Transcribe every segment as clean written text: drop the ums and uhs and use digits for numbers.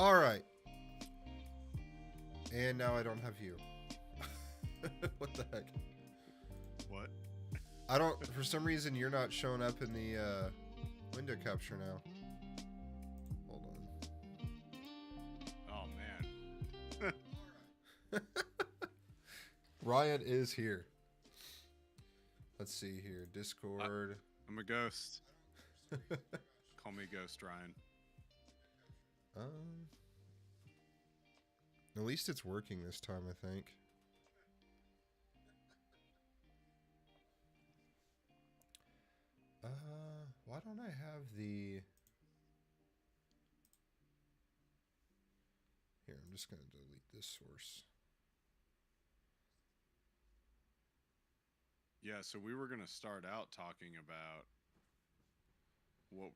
All right. And now I don't have you. What the heck? What? I don't. For some reason, you're not showing up in the window capture now. Hold Oh man. on. Ryan is here. Let's see here. Discord. I'm a ghost. Call me Ghost Ryan. Um. At least it's working this time, I think. Why don't I have the... Here, I'm just going to delete this source. Yeah, so we were gonna start out talking about what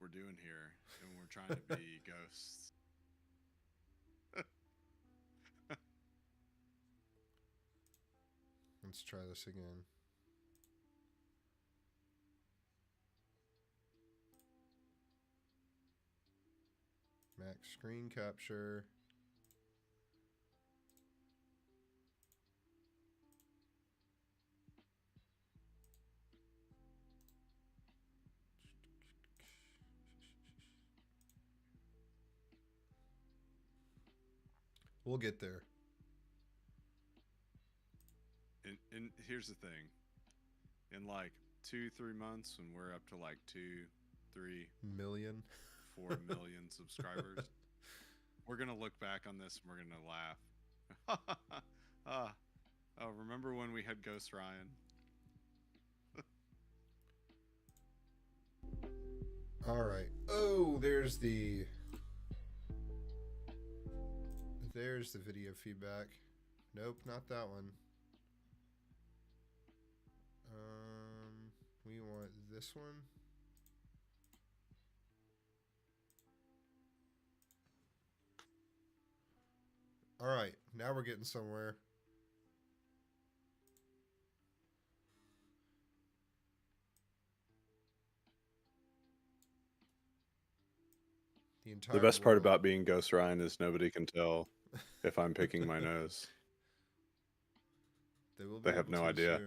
we're doing here, and we're trying to be ghosts. Let's try this again. Max screen capture. We'll get there. And here's the thing: in like 2-3 months, when we're up to like 2, 3, Million. 4 million subscribers, we're gonna look back on this and we're gonna laugh. Oh, remember when we had Ghost Ryan? All right. Oh, there's the video feedback. Nope, not that one. We want this one. All right, now we're getting somewhere. The best part about being Ghost Ryan is nobody can tell if I'm picking my nose. They have no idea.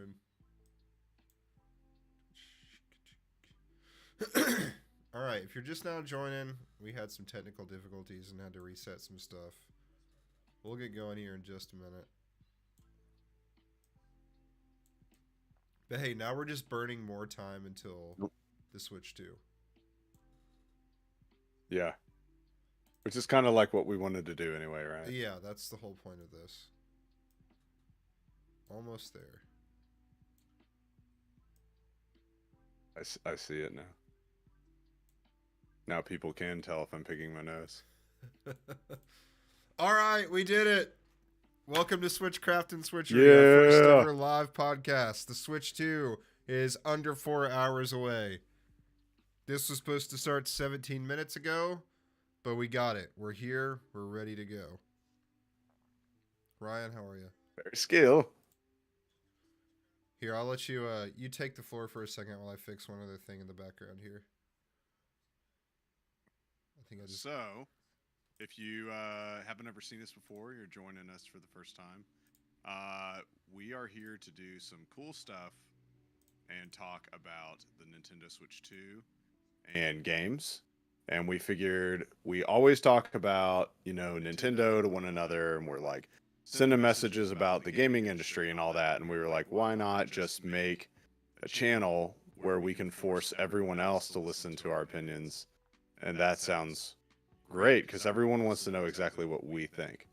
All right, if you're just now joining, we had some technical difficulties and had to reset some stuff. We'll get going here in just a minute. But hey, now we're just burning more time until the Switch 2. Yeah. Which is kind of like what we wanted to do anyway, right? Yeah, that's the whole point of this. Almost there. I see it now. Now people can tell if I'm picking my nose. All right, we did it. Welcome to Switchcraft and Switchery, Yeah. our first ever live podcast. The Switch 2 is under 4 hours away. This was supposed to start 17 minutes ago, but we got it. We're here. We're ready to go. Ryan, how are you? Very skill. Here, I'll let you you take the floor for a second while I fix one other thing in the background here. I think I just... So, if you haven't ever seen us before, you're joining us for the first time. We are here to do some cool stuff and talk about the Nintendo Switch 2 And games. And we figured we always talk about, Nintendo to one another, and we're like sending messages about the gaming industry and all that. And we were like, why not just make a channel where we can force everyone else to listen to our opinions? And that sounds great because everyone wants to know exactly what we think.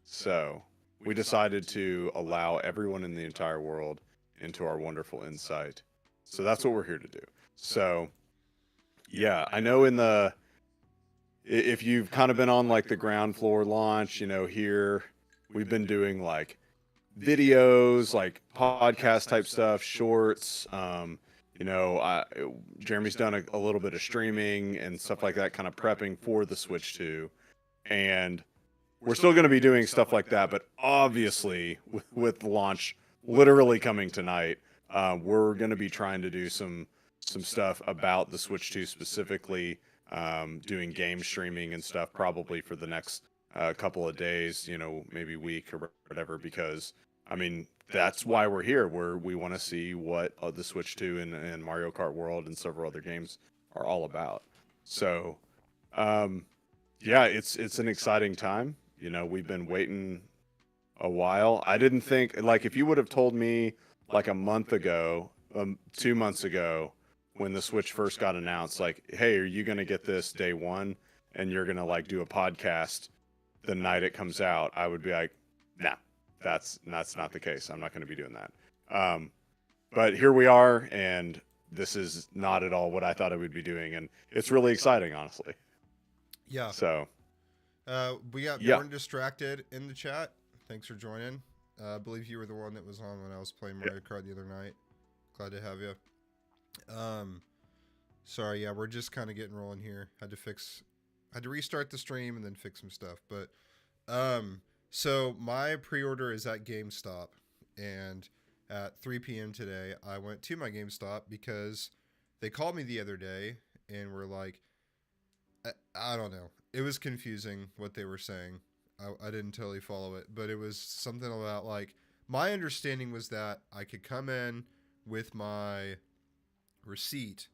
So we decided to allow everyone in the entire world into our wonderful insight. So that's what we're here to do. So yeah, I know if you've kind of been on like the ground floor launch, here we've been doing like videos, like podcast type stuff, shorts. Jeremy's done a little bit of streaming and stuff like that, kind of prepping for the Switch 2. And we're still going to be doing stuff like that, but obviously with launch literally coming tonight, we're going to be trying to do some stuff about the Switch 2 specifically. doing game streaming and stuff probably for the next couple of days, you know, maybe week or whatever, because I mean, that's why we're here. We want to see what the Switch 2 and Mario Kart World and several other games are all about. So, yeah, it's an exciting time. You know, we've been waiting a while. I didn't think, like, if you would have told me like a month ago, 2 months ago, when the Switch first got announced, like, hey, are you gonna get this day one and you're gonna like do a podcast the night it comes out, I would be like, nah, that's not the case. I'm not gonna be doing that. But here we are, and this is not at all what I thought I would be doing, and it's really exciting, honestly. Yeah. So, We got Yeah. Bjorn Distracted in the chat. Thanks for joining. I believe you were the one that was on when I was playing Mario Kart the other night. Glad to have you. Sorry, yeah, we're just kind of getting rolling here. Had to restart the stream and then fix some stuff. But, so my pre-order is at GameStop, and at 3 p.m. today, I went to my GameStop because they called me the other day and were like, I don't know. It was confusing what they were saying. I didn't totally follow it, but it was something about like, my understanding was that I could come in with my receipt,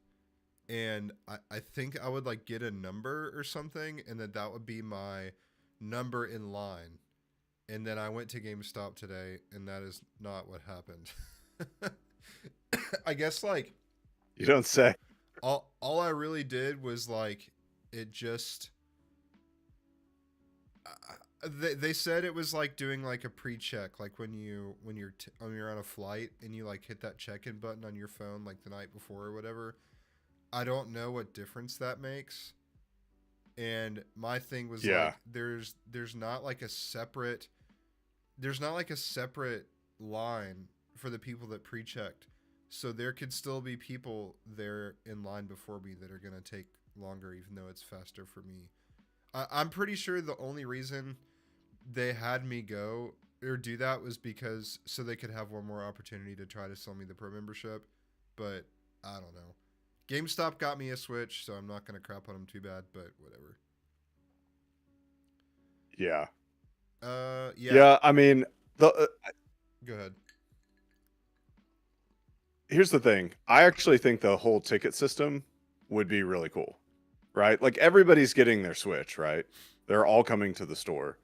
and I think I would like get a number or something, and that would be my number in line. And then I went to GameStop today, and that is not what happened. I guess like you don't say. all I really did was like, it just they said it was like doing like a pre-check, like when you're on a flight and you like hit that check-in button on your phone like the night before or whatever. I don't know what difference that makes. And my thing was Yeah. like, there's not like a separate line for the people that pre-checked. So there could still be people there in line before me that are going to take longer, even though it's faster for me. I'm pretty sure the only reason they had me go or do that was because so they could have one more opportunity to try to sell me the pro membership. But I don't know. GameStop got me a Switch, so I'm not going to crap on them too bad, but whatever. Yeah. Yeah. Yeah. I mean, the Go ahead. here's the thing. I actually think the whole ticket system would be really cool, right? Like everybody's getting their Switch, right? They're all coming to the store.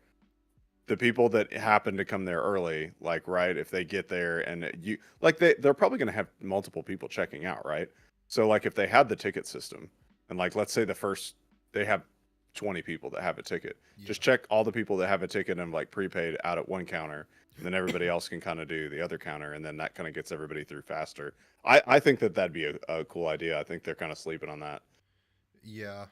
The people that happen to come there early, like, right, if they get there and you like they're probably going to have multiple people checking out, right? So like if they had the ticket system and like let's say they have 20 people that have a ticket. Yeah. Just check all the people that have a ticket and like prepaid out at one counter, and then everybody else can kind of do the other counter, and then that kind of gets everybody through faster. I think that'd be a cool idea. I think they're kind of sleeping on that. Yeah.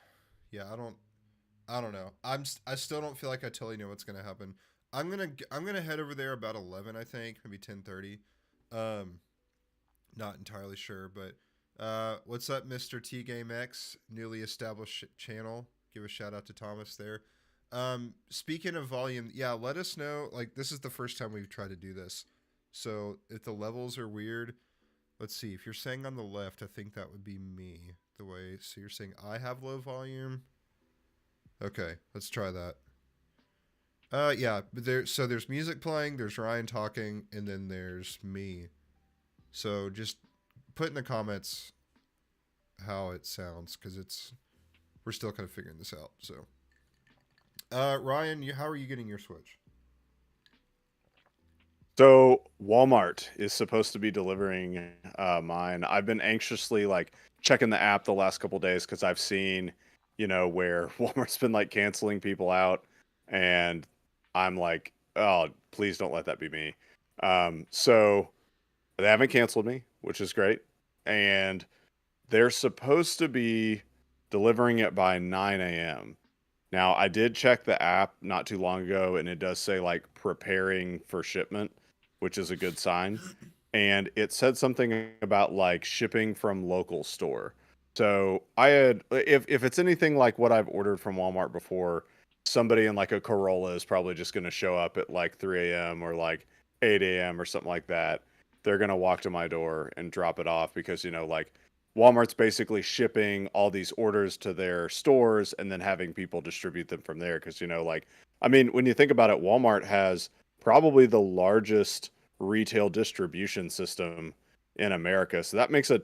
I don't know. I still don't feel like I totally know what's gonna happen. I'm gonna head over there about 11, I think, maybe 10:30. Not entirely sure, but what's up, Mr. T Game X, newly established channel? Give a shout out to Thomas there. Speaking of volume, yeah, let us know. Like, this is the first time we've tried to do this, so if the levels are weird, let's see. If you're saying on the left, I think that would be me. The way, so you're saying I have low volume. Okay, let's try that. Yeah, but there's music playing, there's Ryan talking, and then there's me. So just put in the comments how it sounds, because we're still kind of figuring this out. So, Ryan, how are you getting your Switch? So Walmart is supposed to be delivering mine. I've been anxiously like checking the app the last couple days because I've seen, you know, where Walmart's been like canceling people out, and I'm like, oh, please don't let that be me. So they haven't canceled me, which is great, and they're supposed to be delivering it by 9 a.m. Now, I did check the app not too long ago, and it does say like preparing for shipment, which is a good sign. And it said something about like shipping from local store. So if it's anything like what I've ordered from Walmart before, somebody in like a Corolla is probably just going to show up at like 3 a.m. or like 8 a.m. or something like that. They're going to walk to my door and drop it off because, you know, like Walmart's basically shipping all these orders to their stores and then having people distribute them from there. Because, like, I mean, when you think about it, Walmart has probably the largest retail distribution system in America. So that makes a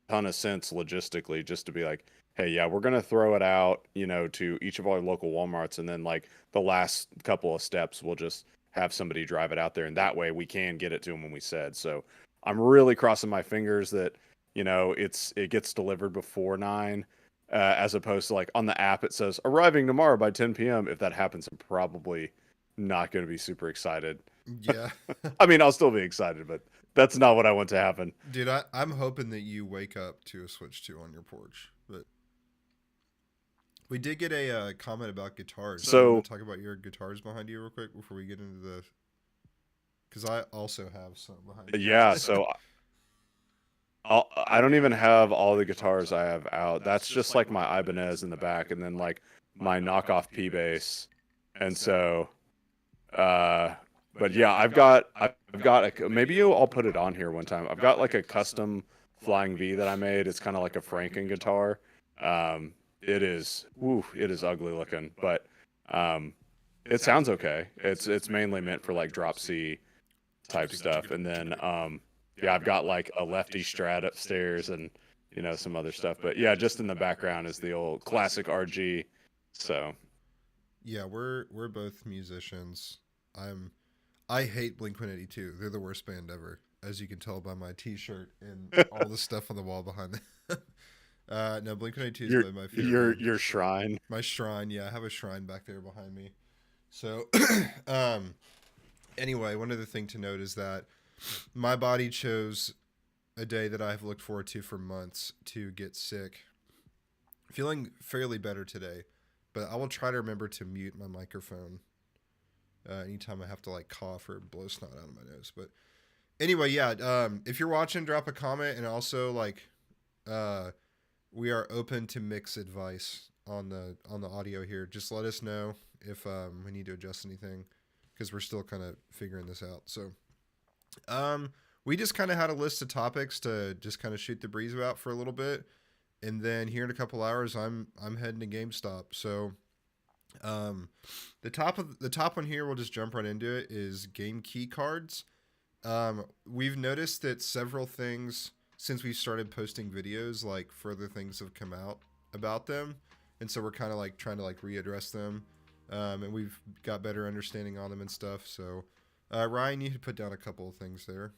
ton of sense logistically, just to be like, hey, yeah, we're going to throw it out, to each of our local Walmarts. And then, like, the last couple of steps, we'll just have somebody drive it out there. And that way we can get it to them when we said. So I'm really crossing my fingers that it gets delivered before 9, as opposed to, like, on the app it says arriving tomorrow by 10 p.m. If that happens, I'm probably not going to be super excited. Yeah. I mean, I'll still be excited, but that's not what I want to happen. Dude, I'm hoping that you wake up to a Switch 2 on your porch. But we did get a comment about guitars. So, you want to talk about your guitars behind you real quick before we get into the... Because I also have some behind me. yeah, so I don't even have all the guitars I have out. That's just like my Ibanez in the back, and then like my knockoff P bass. And so, but yeah, I've got maybe I'll put it on here one time. I've got like a custom Flying V that I made. It's kind of like a Franken guitar. It is ugly looking, but it sounds okay. It's mainly meant for like drop C type stuff, and then yeah, I've got like a lefty Strat upstairs and some other stuff. But yeah, just in the background is the old classic RG. So yeah, we're both musicians. I hate Blink-182. They're the worst band ever, as you can tell by my T-shirt and all the stuff on the wall behind them. No, Blink-182 is probably my favorite. Your shrine. My shrine, yeah, I have a shrine back there behind me. So, anyway, one other thing to note is that my body chose a day that I've looked forward to for months to get sick. Feeling fairly better today, but I will try to remember to mute my microphone anytime I have to like cough or blow snot out of my nose. But anyway, yeah, if you're watching, drop a comment, and also like we are open to mix advice on the audio here. Just let us know if we need to adjust anything, because we're still kind of figuring this out. So we just kind of had a list of topics to just kind of shoot the breeze about for a little bit, and then here in a couple hours I'm heading to GameStop. So the top one here, we'll just jump right into it, is game key cards. We've noticed that several things since we started posting videos, like further things have come out about them, and so we're kind of like trying to like readdress them, and we've got better understanding on them and stuff. So Ryan, you could put down a couple of things there.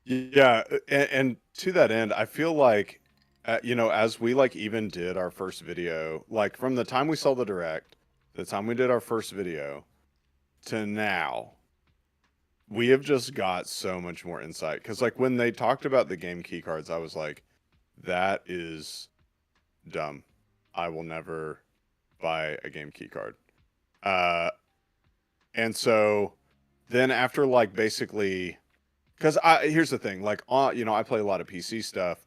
Yeah, and to that end, I feel like, as we like even did our first video, like from the time we saw the direct, the time we did our first video, to now, we have just got so much more insight. Because like when they talked about the game key cards, I was like, that is dumb. I will never buy a game key card. And so then after like basically, because here's the thing, like I play a lot of PC stuff,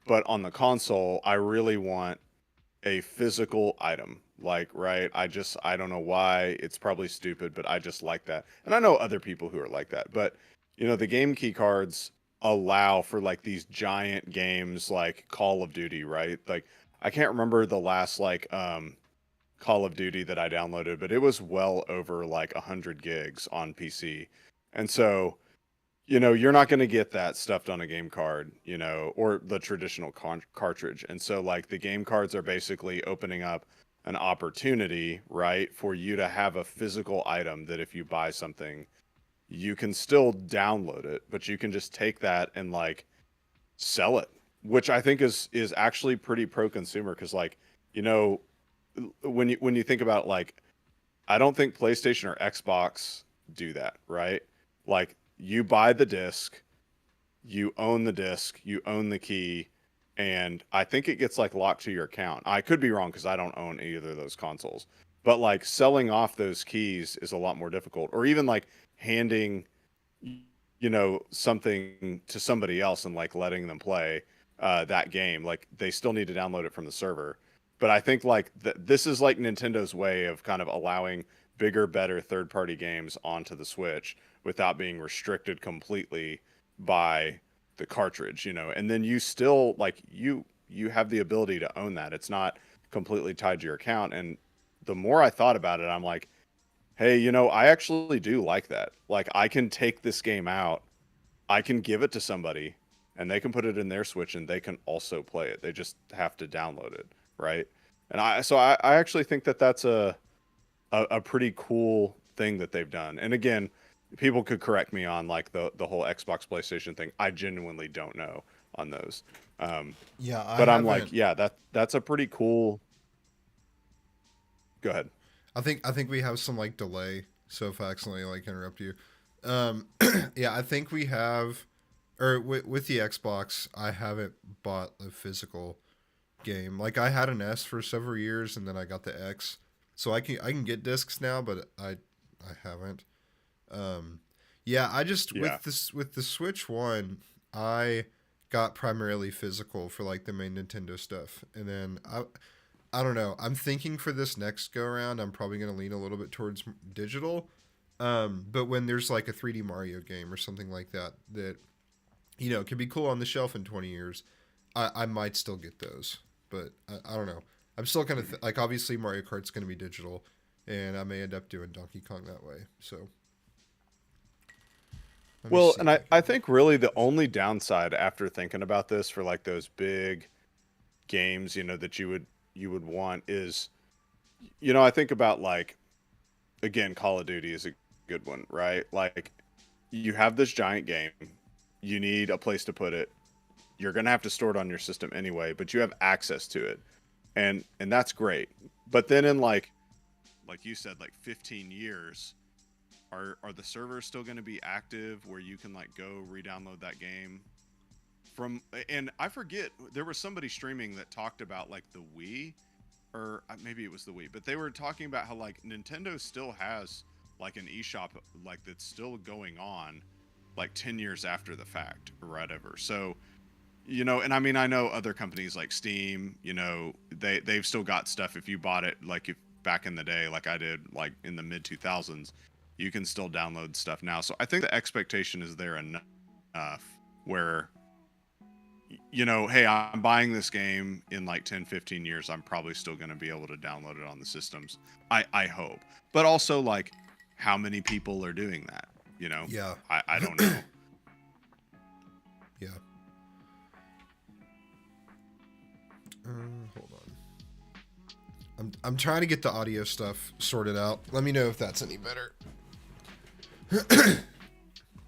but on the console I really want a physical item. Like, right, I don't know why, it's probably stupid, but I just like that. And I know other people who are like that, but the game key cards allow for like these giant games like Call of Duty, right? Like I can't remember the last like Call of Duty that I downloaded, but it was well over like 100 gigs on PC. And so, you're not going to get that stuffed on a game card, or the traditional cartridge. And so like the game cards are basically opening up an opportunity, right, for you to have a physical item that if you buy something, you can still download it, but you can just take that and like sell it, which I think is actually pretty pro-consumer. Because like, when you think about like, I don't think PlayStation or Xbox do that, right? Like you buy the disc, you own the disc, you own the key, and I think it gets like locked to your account. I could be wrong because I don't own either of those consoles. But like selling off those keys is a lot more difficult. Or even like handing, something to somebody else and like letting them play that game. Like they still need to download it from the server. But I think like this is like Nintendo's way of kind of allowing bigger, better third-party games onto the Switch without being restricted completely by the cartridge, you know, and then you still like you have the ability to own that. It's not completely tied to your account. And the more I thought about it, I'm like, hey, you know, I actually do like that. Like I can take this game out, I can give it to somebody, and they can put it in their Switch and they can also play it. They just have to download it, right? And I actually think that that's a pretty cool thing that they've done. And again, people could correct me on like the whole Xbox PlayStation thing. I genuinely don't know on those. Um, Yeah, I but I'm like, haven't. yeah, that's a pretty cool. Go ahead. I think we have some like delay. So if I accidentally like interrupt you, um, yeah, I think we have, or with the Xbox, I haven't bought a physical game. Like I had an S for several years, and then I got the X, so I can get discs now, but I haven't. Um, yeah, I just Yeah. with the Switch One, I got primarily physical for like the main Nintendo stuff, and then I don't know. I'm thinking for this next go around, I'm probably gonna lean a little bit towards digital. But when there's like a 3D Mario game or something like that that can be cool on the shelf in 20 years, I might still get those. But I don't know. I'm still kind of like obviously Mario Kart's gonna be digital, and I may end up doing Donkey Kong that way. So let me Well, see and if I, I can I get. think really the only downside after thinking about this for like those big games, you know, that you would want is, you know, I think about like again, Call of Duty is a good one, right? Like you have this giant game, you need a place to put it. You're gonna have to store it on your system anyway, but you have access to it, and that's great. But then in Like you said, like 15 years, are the servers still going to be active where you can like go re-download that game from? And I forget, there was somebody streaming that talked about like the Wii, or maybe it was the Wii, but they were talking about how like Nintendo still has like an eShop like that's still going on like 10 years after the fact or whatever. So, you know, and I mean, I know other companies like Steam, you know, they've still got stuff. If you bought it like if back in the day, like I did, like in the mid 2000s, you can still download stuff now. So I think the expectation is there enough where, you know, hey, I'm buying this game in like 10, 15 years. I'm probably still going to be able to download it on the systems. I hope. But also, like, how many people are doing that? You know, Yeah, I don't know. yeah. Hold on. I'm trying to get the audio stuff sorted out. Let me know if that's any better.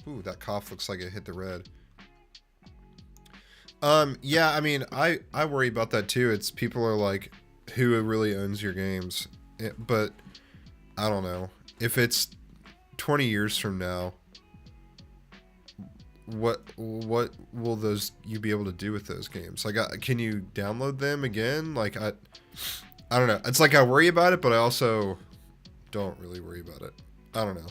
Ooh, that cough looks like it hit the red. Yeah, I mean, I worry about that too. It's people are like, who really owns your games? But I don't know. If it's 20 years from now, what will those you be able to do with those games? Like, can you download them again? Like, I don't know. It's like I worry about it, but I also don't really worry about it. I don't know.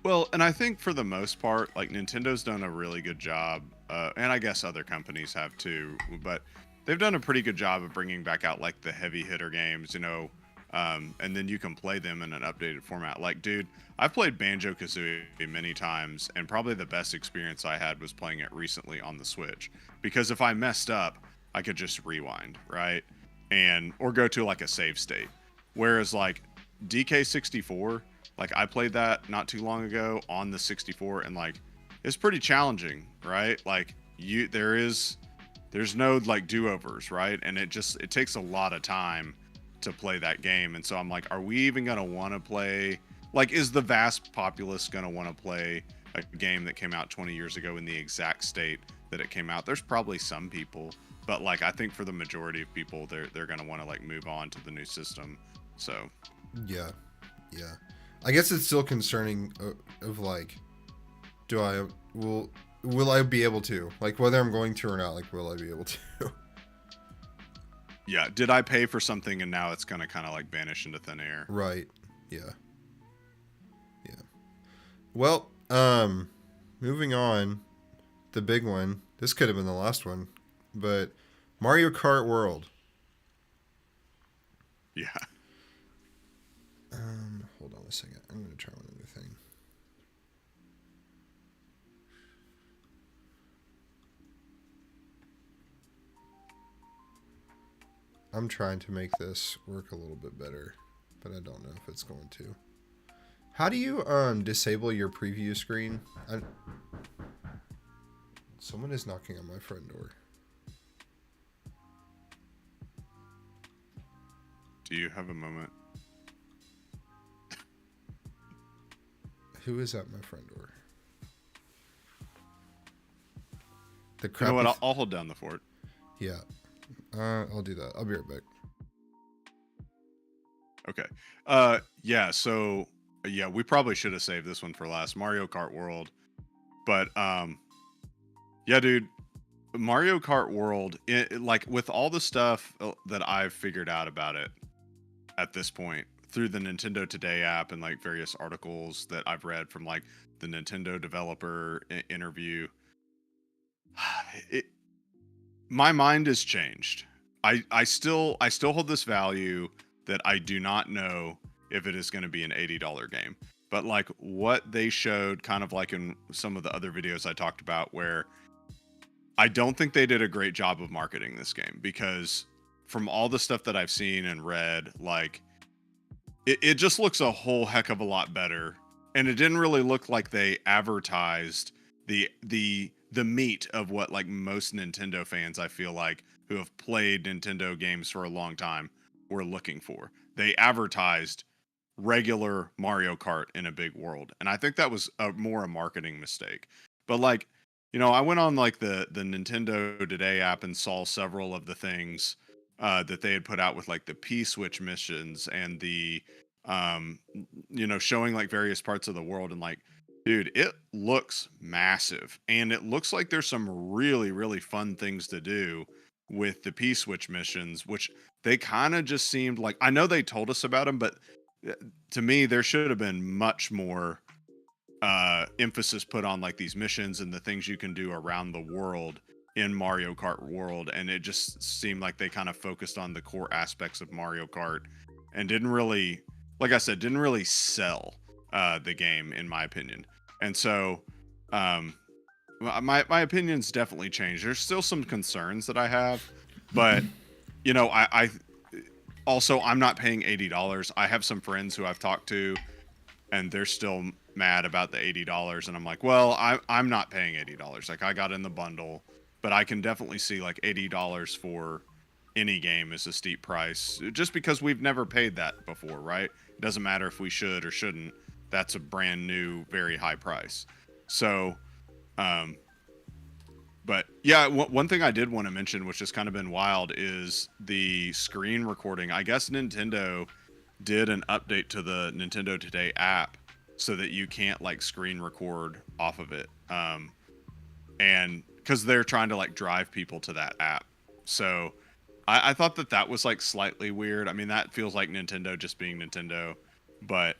Well, and I think for the most part, like Nintendo's done a really good job, and I guess other companies have too, but they've done a pretty good job of bringing back out like the heavy hitter games, you know, and then you can play them in an updated format. Like, dude, I've played Banjo Kazooie many times, and probably the best experience I had was playing it recently on the Switch. Because if I messed up, I could just rewind, right? And or go to like a save state. Whereas like DK64, like I played that not too long ago on the 64, and like it's pretty challenging, right? Like there's no like do-overs, right? And it takes a lot of time to play that game. And so I'm like, are we even going to want to play, like, is the vast populace going to want to play a game that came out 20 years ago in the exact state that it came out? There's probably some people, but like I think for the majority of people, they're going to want to like move on to the new system. So Yeah, yeah. I guess it's still concerning of like, do I will I be able to, like, whether I'm going to or not, like, will I be able to? yeah, did I pay for something and now it's going to kind of like vanish into thin air? Right. Yeah. Yeah. Well, moving on, the big one. This could have been the last one, but Mario Kart World. Yeah. Hold on a second. I'm gonna try one other thing. I'm trying to make this work a little bit better, but I don't know if it's going to. How do you disable your preview screen? Someone is knocking on my front door. Do you have a moment? Who is at my front door? The You crappy. know what? I'll hold down the fort. Yeah. I'll do that. I'll be right back. Okay. Yeah. So yeah, we probably should have saved this one for last. Mario Kart World, but yeah, dude. Mario Kart World, like with all the stuff that I've figured out about it at this point through the Nintendo Today app and like various articles that I've read from like the Nintendo developer interview, my mind has changed. I still hold this value that I do not know if it is going to be an $80 game. But like what they showed kind of like in some of the other videos I talked about, where I don't think they did a great job of marketing this game, because from all the stuff that I've seen and read, like it just looks a whole heck of a lot better. And it didn't really look like they advertised the meat of what like most Nintendo fans, I feel like, who have played Nintendo games for a long time, were looking for. They advertised regular Mario Kart in a big world. And I think that was a marketing mistake. But like, you know, I went on like the Nintendo Today app and saw several of the things that they had put out with like the P-Switch missions and the, you know, showing like various parts of the world. And like, dude, it looks massive. And it looks like there's some really, really fun things to do with the P-Switch missions, which they kind of just seemed like, I know they told us about them, but to me, there should have been much more emphasis put on like these missions and the things you can do around the world in Mario Kart World. And it just seemed like they kind of focused on the core aspects of Mario Kart and didn't really, like I said, didn't really sell the game, in my opinion. And so my opinion's definitely changed. There's still some concerns that I have, but you know, I also, I'm not paying $80. I have some friends who I've talked to and they're still mad about the $80, and I'm like, well, I'm not paying $80. Like, I got in the bundle, but I can definitely see like $80 for any game is a steep price, just because we've never paid that before, right? It doesn't matter if we should or shouldn't. That's a brand new, very high price. So, but yeah, one thing I did want to mention, which has kind of been wild, is the screen recording. I guess Nintendo did an update to the Nintendo Today app so that you can't like screen record off of it. And because they're trying to like drive people to that app. So I thought that was like slightly weird. I mean, that feels like Nintendo just being Nintendo. But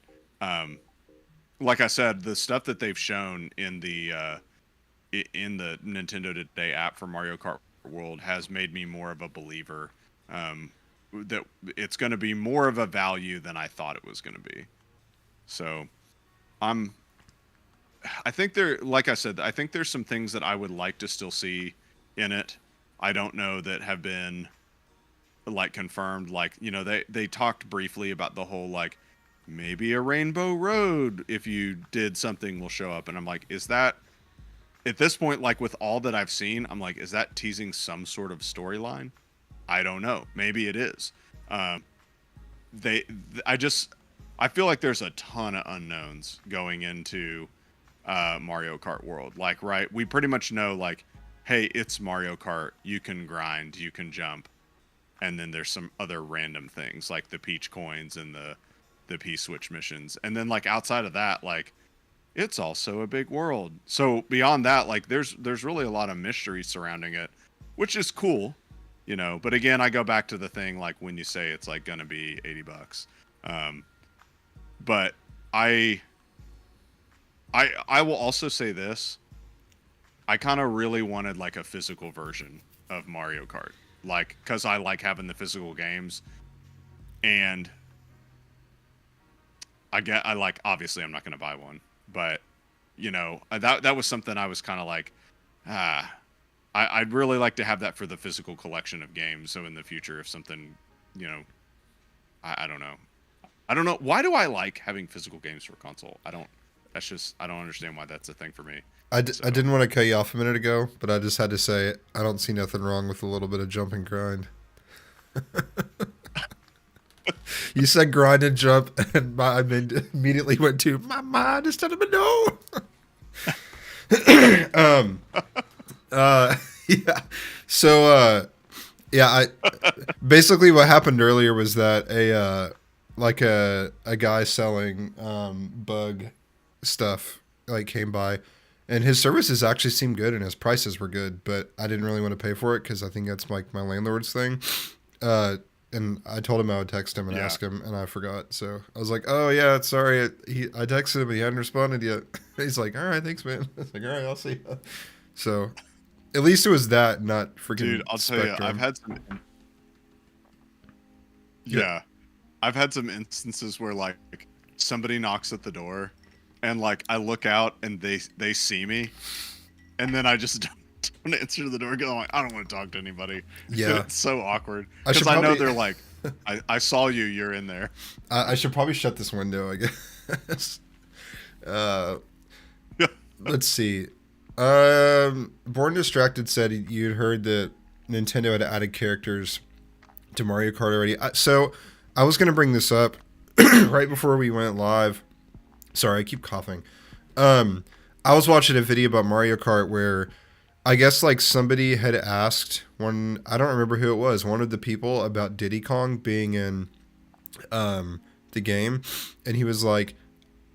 like I said, the stuff that they've shown in the Nintendo Today app for Mario Kart World has made me more of a believer that it's going to be more of a value than I thought it was going to be. So I think like I said, I think there's some things that I would like to still see in it. I don't know that have been like confirmed. Like, you know, they talked briefly about the whole, like, maybe a Rainbow Road, if you did something, will show up. And I'm like, is that, at this point, like with all that I've seen, I'm like, is that teasing some sort of storyline? I don't know. Maybe it is. I feel like there's a ton of unknowns going into Mario Kart World. Like, right, we pretty much know, like, hey, it's Mario Kart. You can grind, you can jump, and then there's some other random things like the Peach coins and the P-Switch missions. And then like outside of that, like, it's also a big world. So beyond that, like, there's really a lot of mystery surrounding it, which is cool, you know. But again, I go back to the thing, like, when you say it's like gonna be $80. But I will also say this. I kind of really wanted like a physical version of Mario Kart, like, because I like having the physical games. And I like, obviously I'm not going to buy one, but you know, that was something I was kind of like, I'd really like to have that for the physical collection of games. So in the future, if something you know, I don't know. I don't know. Why do I like having physical games for console? That's just, I don't understand why that's a thing for me. I So, didn't want to cut you off a minute ago, but I just had to say I don't see nothing wrong with a little bit of jump and grind. You said grind and jump, and I immediately went to my mind instead of a no. Yeah. So, yeah, I basically what happened earlier was that a guy selling bug stuff like came by, and his services actually seemed good and his prices were good, but I didn't really want to pay for it because I think that's like my landlord's thing. And I told him I would text him and ask him, and I forgot. So I was like, "Oh yeah, sorry." I texted him, he hadn't responded yet. He's like, "All right, thanks, man." I was like, "All right, I'll see you." So at least it was that, not freaking. dude, I'll tell you, Spectrum. I've had some. Yeah, I've had some instances where like somebody knocks at the door, and like I look out and they see me, and then I just don't answer the door. Go, like, I don't want to talk to anybody. Yeah. It's so awkward I should because I know probably- they're like, I saw you. You're in there. I should probably shut this window, I guess. Let's see. Born Distracted said you'd heard that Nintendo had added characters to Mario Kart already. So I was going to bring this up right before we went live. Sorry, I keep coughing. I was watching a video about Mario Kart where I guess like somebody had asked I don't remember who it was, one of the people about Diddy Kong being in the game, and he was like,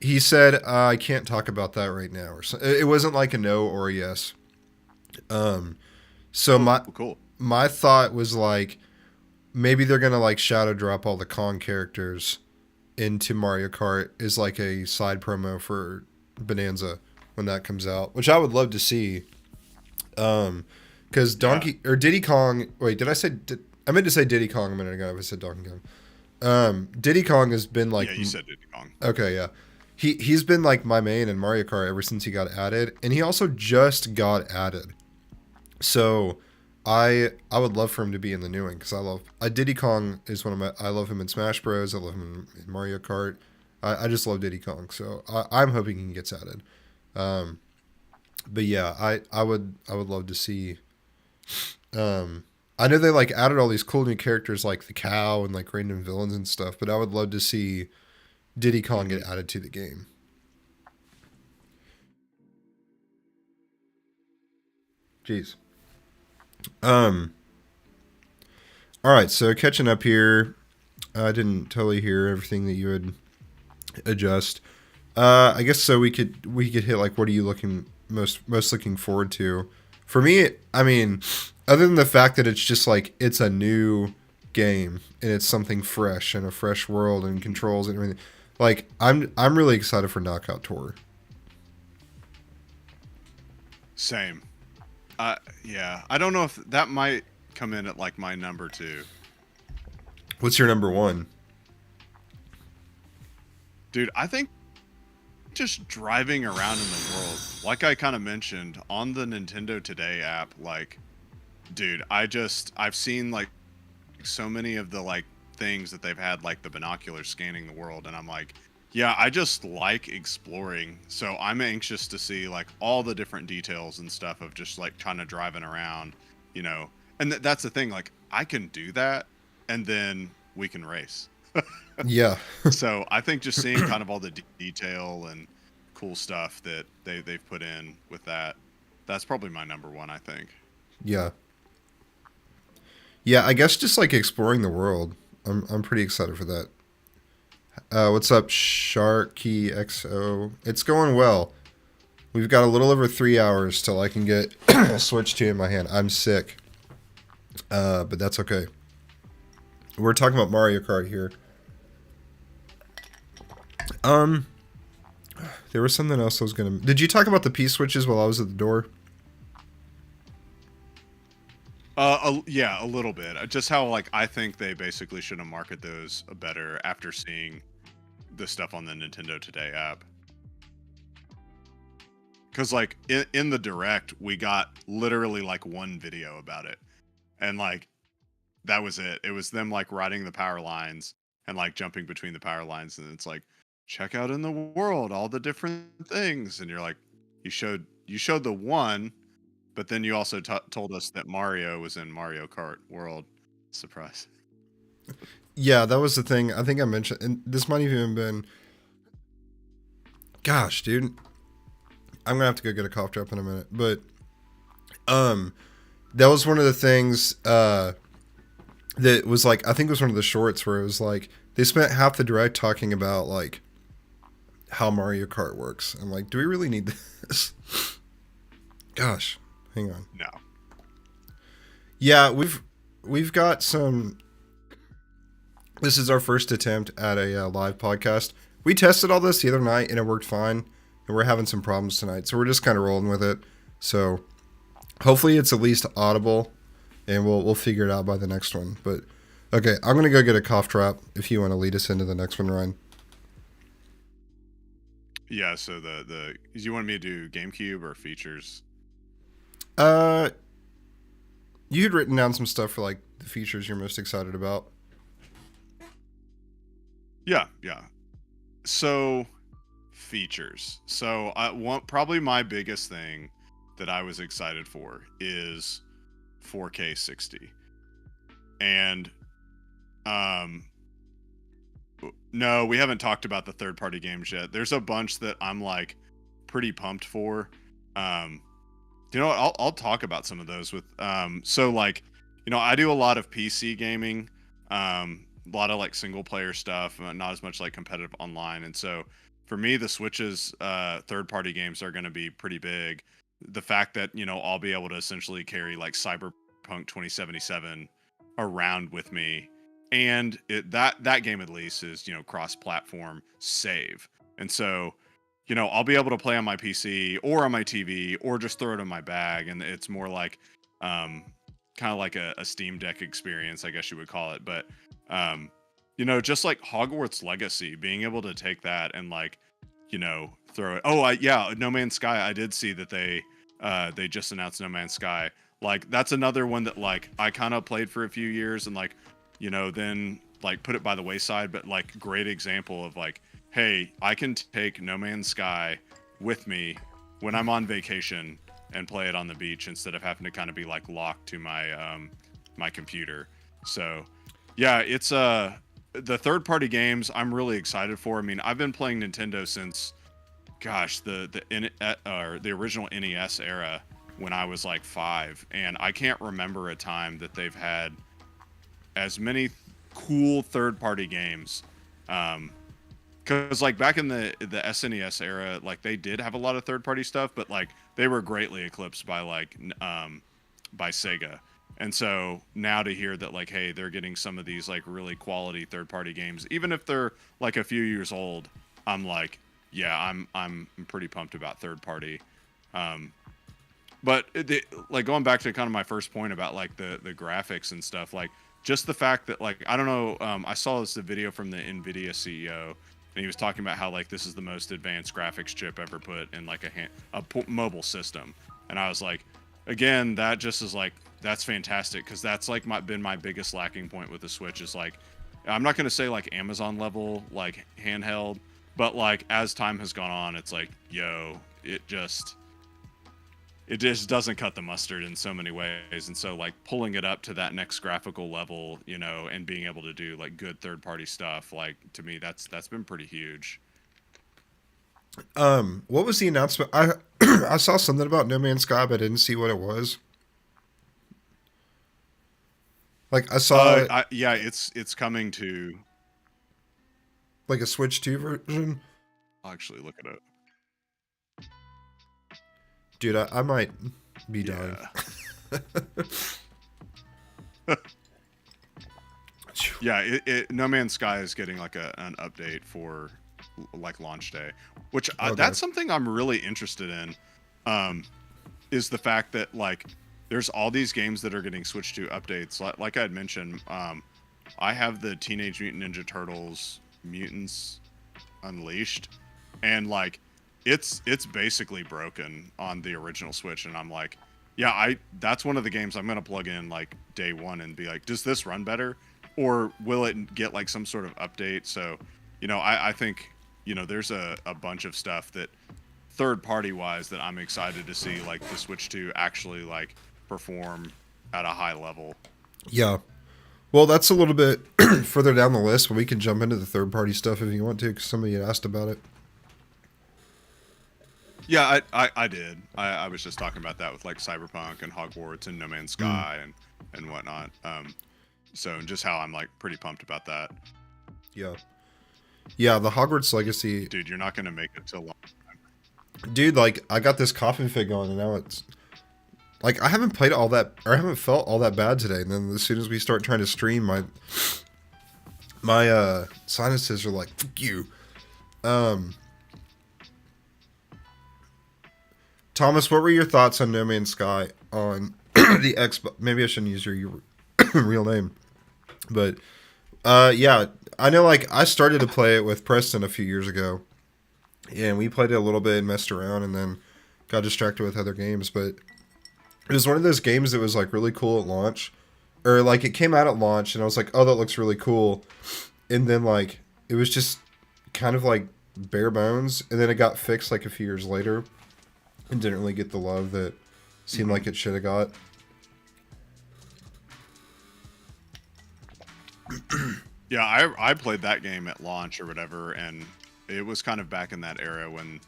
he said, I can't talk about that right now, or so. It wasn't like a no or a yes. So Cool. my thought was like, maybe they're gonna like shadow drop all the Kong characters into Mario Kart as like a side promo for Bonanza when that comes out, which I would love to see. Because or Diddy Kong. Wait, did I say? I meant to say Diddy Kong a minute ago. I said Donkey Kong. Diddy Kong has been like. Yeah, you said Diddy Kong. Okay, yeah. He's been like my main in Mario Kart ever since he got added, and he also just got added. So, I would love for him to be in the new one because Diddy Kong is one of my. I love him in Smash Bros. I love him in Mario Kart. I just love Diddy Kong, so I'm hoping he gets added. But yeah, I would love to see. I know they like added all these cool new characters like the cow and like random villains and stuff, but I would love to see Diddy Kong get added to the game. Jeez. All right, so catching up here. I didn't totally hear everything that you would adjust. I guess so. We could hit like, what are you most looking forward to? For me, I mean, other than the fact that it's just like it's a new game and it's something fresh and a fresh world and controls and everything. Like I'm really excited for Knockout Tour. Same. Yeah. I don't know if that might come in at like my number 2. What's your number 1? Dude, I think just driving around in the world, like I kind of mentioned on the Nintendo Today app, like, dude, I've seen like so many of the like things that they've had, like the binoculars scanning the world, and I'm like, yeah, I just like exploring. So I'm anxious to see like all the different details and stuff of just like kind of driving around, you know. And that's the thing, like I can do that, and then we can race. Yeah. So I think just seeing kind of all the detail and cool stuff that they've put in with that's probably my number 1, I think. Yeah. Yeah, I guess just like exploring the world. I'm pretty excited for that. What's up, Sharky XO? It's going well. We've got a little over 3 hours till I can get a Switch 2 in my hand. I'm sick. But that's okay. We're talking about Mario Kart here. There was something else I was gonna. Did you talk about the P switches while I was at the door? Yeah, a little bit. Just how like I think they basically should have marketed those better after seeing the stuff on the Nintendo Today app. Because like in the direct, we got literally like one video about it, and like that was it. It was them like riding the power lines and like jumping between the power lines, and it's like, check out in the world all the different things, and you're like, you showed the one, but then you also told us that Mario was in Mario Kart World. Surprise. Yeah, that was the thing. I think I mentioned, and this might have even been. Gosh, dude, I'm gonna have to go get a cough drop in a minute. But, that was one of the things. That was like, I think it was one of the shorts where it was like they spent half the direct talking about like how Mario Kart works. I'm like, do we really need this? Gosh, hang on. No. Yeah, we've got some. This is our first attempt at a live podcast. We tested all this the other night and it worked fine, and we're having some problems tonight, so we're just kind of rolling with it. So hopefully it's at least audible, and we'll figure it out by the next one. But okay, I'm gonna go get a cough drop if you want to lead us into the next one, Ryan. Yeah, so the you want me to do GameCube or features? You had written down some stuff for like the features you're most excited about. Yeah. So features. So I want probably my biggest thing that I was excited for is 4K 60. And no, we haven't talked about the third party games yet. There's a bunch that I'm like pretty pumped for. You know what? I'll talk about some of those with so like, you know, I do a lot of PC gaming, a lot of like single player stuff, not as much like competitive online. And so for me, the Switch's third party games are going to be pretty big. The fact that, you know, I'll be able to essentially carry like Cyberpunk 2077 around with me, and that game at least is, you know, cross platform save. And so, you know, I'll be able to play on my PC or on my TV or just throw it in my bag, and it's more like kind of like a Steam Deck experience, I guess you would call it. But you know, just like Hogwarts Legacy, being able to take that and like, you know, throw it. Yeah, No Man's Sky. I did see that they just announced No Man's Sky. Like that's another one that like I kind of played for a few years and like, you know, then like put it by the wayside. But like great example of like, hey, I can take No Man's Sky with me when I'm on vacation and play it on the beach instead of having to kind of be like locked to my my computer. So yeah, it's the third party games I'm really excited for. I mean, I've been playing Nintendo since gosh, the original NES era when I was like 5, and I can't remember a time that they've had as many cool third party games. Because like back in the SNES era, like they did have a lot of third party stuff, but like they were greatly eclipsed by like by Sega. And so now to hear that like, hey, they're getting some of these like really quality third party games, even if they're like a few years old, I'm like, yeah, I'm pretty pumped about third party. But like going back to kind of my first point about like the graphics and stuff, like just the fact that like I don't know, I saw this video from the Nvidia CEO, and he was talking about how like this is the most advanced graphics chip ever put in like a mobile system, and I was like, again, that just is like that's fantastic, because that's like been my biggest lacking point with the Switch is like, I'm not gonna say like Amazon level like handheld, but like as time has gone on, it's like, yo, it just doesn't cut the mustard in so many ways. And so like pulling it up to that next graphical level, you know, and being able to do like good third party stuff, like to me that's been pretty huge. What was the announcement? I I saw something about No Man's Sky, but I didn't see what it was. Like I saw Yeah, it's coming to like a Switch 2 version. I'll actually look it up. Dude, I might be dying. Yeah, No Man's Sky is getting like an update for like launch day, which Okay. that's something I'm really interested in. Is the fact that like there's all these games that are getting switched to updates. Like I had mentioned, I have the Teenage Mutant Ninja Turtles Mutants Unleashed, and like it's basically broken on the original Switch, and I'm like, Yeah, that's one of the games I'm gonna plug in like day one and be like, does this run better, or will it get like some sort of update? So, I think there's a bunch of stuff that third party wise that I'm excited to see like the Switch 2 actually like perform at a high level. Yeah. Well, that's a little bit further down the list, but we can jump into the third party stuff if you want to, because somebody had asked about it. Yeah, I did. I was just talking about that with like Cyberpunk and Hogwarts and No Man's Sky and whatnot. So just how I'm like pretty pumped about that. Yeah. Yeah, the Hogwarts Legacy. Dude, you're not gonna make it till long. Dude, like, I got this coughing fit going, and now it's like I haven't played all that, or I haven't felt all that bad today. And then as soon as we start trying to stream, my sinuses are like, fuck you. Thomas, what were your thoughts on No Man's Sky on the Xbox? Maybe I shouldn't use your real name, but yeah, I know. Like, I started to play it with Preston a few years ago, and we played it a little bit and messed around, and then got distracted with other games. But it was one of those games that was like really cool at launch, or like it came out at launch, and I was like, oh, that looks really cool, and then like it was just kind of like bare bones, and then it got fixed like a few years later. And didn't really get the love that seemed like it should have got. Yeah, I played that game at launch or whatever, and it was kind of back in that era when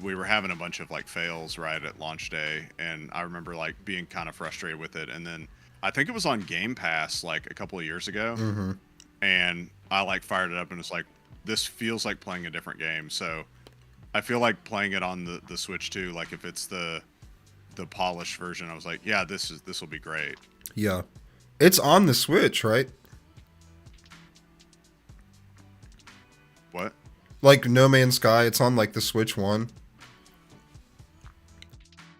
we were having a bunch of like fails right at launch day, and I remember like being kind of frustrated with it. And then I think it was on Game Pass like a couple of years ago, and I like fired it up and it's like, this feels like playing a different game. So I feel like playing it on the Switch too. Like if it's the polished version, I was like, yeah, this will be great. Yeah, it's on the Switch, right? What? Like No Man's Sky, it's on like the Switch one.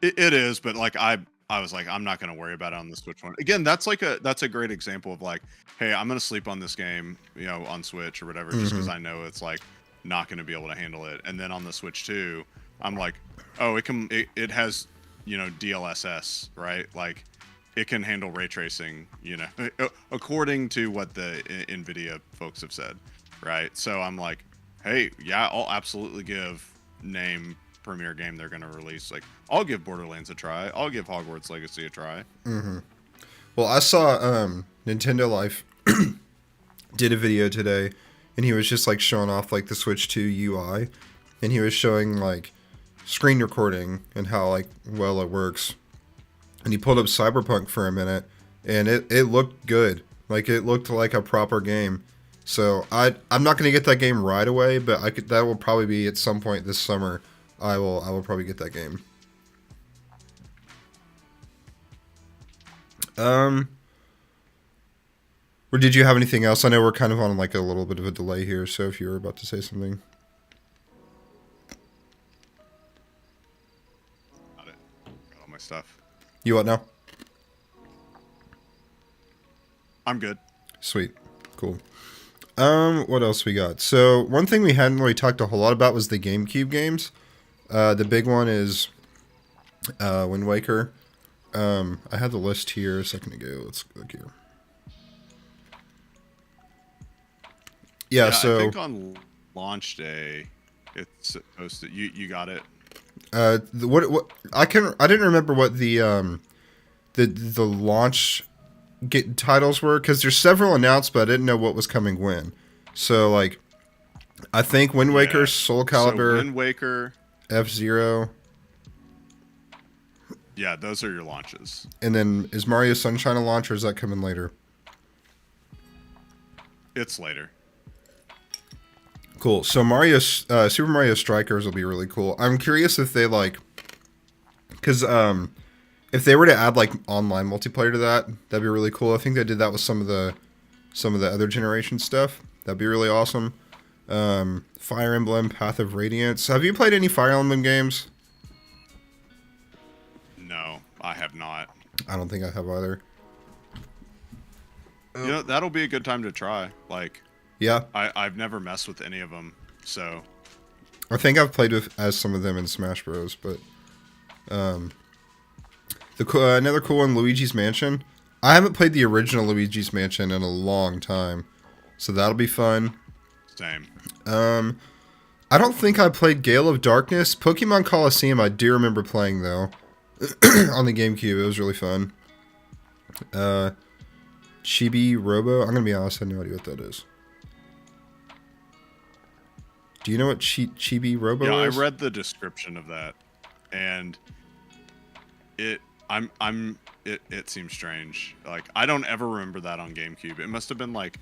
It is, but like I was like, I'm not gonna worry about it on the Switch one. Again, that's a great example of like, hey, I'm gonna sleep on this game, on Switch or whatever, just because I know it's like not going to be able to handle it. And then on the Switch 2, I'm like, oh, it has DLSS, right? Like it can handle ray tracing, according to what the NVIDIA folks have said, right? So I'm like, hey, yeah, I'll absolutely give name premier game they're going to release. Like I'll give Borderlands a try, I'll give Hogwarts Legacy a try. Well, I saw Nintendo Life did a video today, and he was just like showing off like the Switch 2 UI, and he was showing like screen recording and how like well it works. And he pulled up Cyberpunk for a minute, and it looked good. Like it looked like a proper game. So I'm not gonna get that game right away, but that will probably be at some point this summer. I will probably get that game. Or did you have anything else? I know we're kind of on like a little bit of a delay here, so if you were about to say something. Got it. Got all my stuff. You what now? I'm good. Sweet. Cool. What else we got? So one thing we hadn't really talked a whole lot about was the GameCube games. The big one is Wind Waker. I had the list here a second ago. Let's look here. Yeah, so I think on launch day, it's supposed to. You got it. What I didn't remember what the launch titles were, because there's several announced, but I didn't know what was coming when. So like, I think Wind Waker, Soul Calibur, so Wind Waker, F-Zero. Yeah, those are your launches. And then is Mario Sunshine a launch, or is that coming later? It's later. Cool. So Super Mario Strikers will be really cool. I'm curious if they like, because if they were to add like online multiplayer to that, that'd be really cool. I think they did that with some of the other generation stuff. That'd be really awesome. Fire Emblem, Path of Radiance. Have you played any Fire Emblem games? No, I have not. I don't think I have either. That'll be a good time to try. Like, yeah, I've never messed with any of them, so I think I've played as some of them in Smash Bros. But Another cool one, Luigi's Mansion. I haven't played the original Luigi's Mansion in a long time, so that'll be fun. Same. I don't think I played Gale of Darkness. Pokemon Coliseum, I do remember playing though, on the GameCube. It was really fun. Chibi Robo. I'm gonna be honest, I have no idea what that is. Do you know what Chibi Robo is? Yeah, I read the description of that, and it seems strange. Like, I don't ever remember that on GameCube. It must have been like,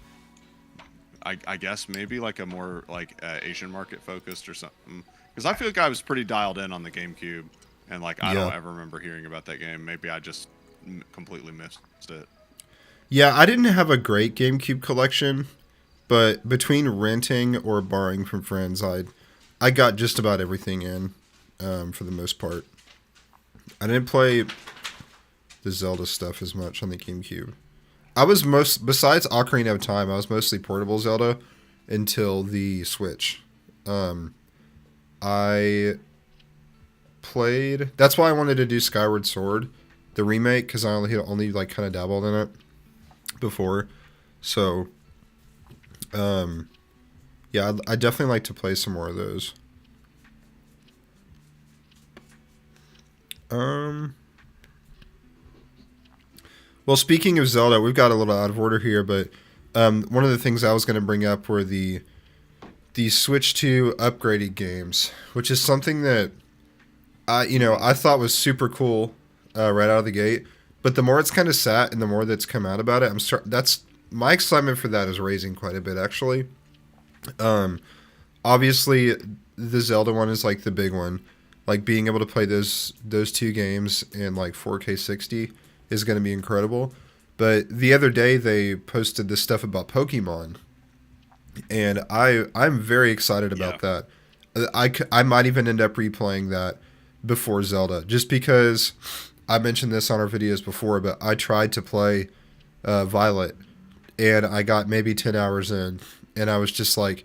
I guess maybe like a more like Asian market focused or something. Because I feel like I was pretty dialed in on the GameCube, and like I don't ever remember hearing about that game. Maybe I just completely missed it. Yeah, I didn't have a great GameCube collection, but between renting or borrowing from friends, I got just about everything in, for the most part. I didn't play the Zelda stuff as much on the GameCube. I was besides Ocarina of Time, I was mostly portable Zelda until the Switch. I played. That's why I wanted to do Skyward Sword, the remake, because I only like kind of dabbled in it before. So, yeah, I definitely like to play some more of those. Well, speaking of Zelda, we've got a little out of order here, but one of the things I was going to bring up were the Switch 2 upgraded games, which is something that I thought was super cool right out of the gate. But the more it's kind of sat and the more that's come out about it, that's my excitement for that is raising quite a bit actually. Obviously, the Zelda one is like the big one. Like being able to play those two games in like 4K 60 is going to be incredible. But the other day they posted this stuff about Pokemon, and I'm very excited about that. I might even end up replaying that before Zelda, just because I mentioned this on our videos before, but I tried to play Violet, and I got maybe 10 hours in, and I was just like,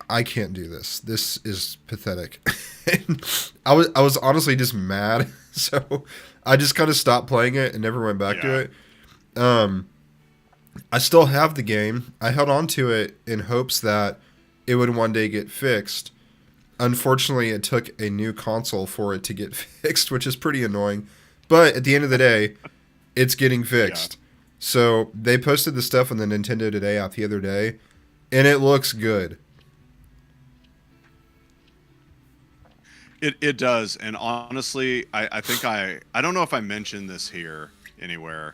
I can't do this. This is pathetic. I was honestly just mad, so I just kind of stopped playing it and never went back to it. I still have the game. I held on to it in hopes that it would one day get fixed. Unfortunately, it took a new console for it to get fixed, which is pretty annoying. But at the end of the day, it's getting fixed. Yeah. So they posted the stuff on the Nintendo Today app the other day, and it looks good. It does, and honestly, I think I don't know if I mentioned this here anywhere,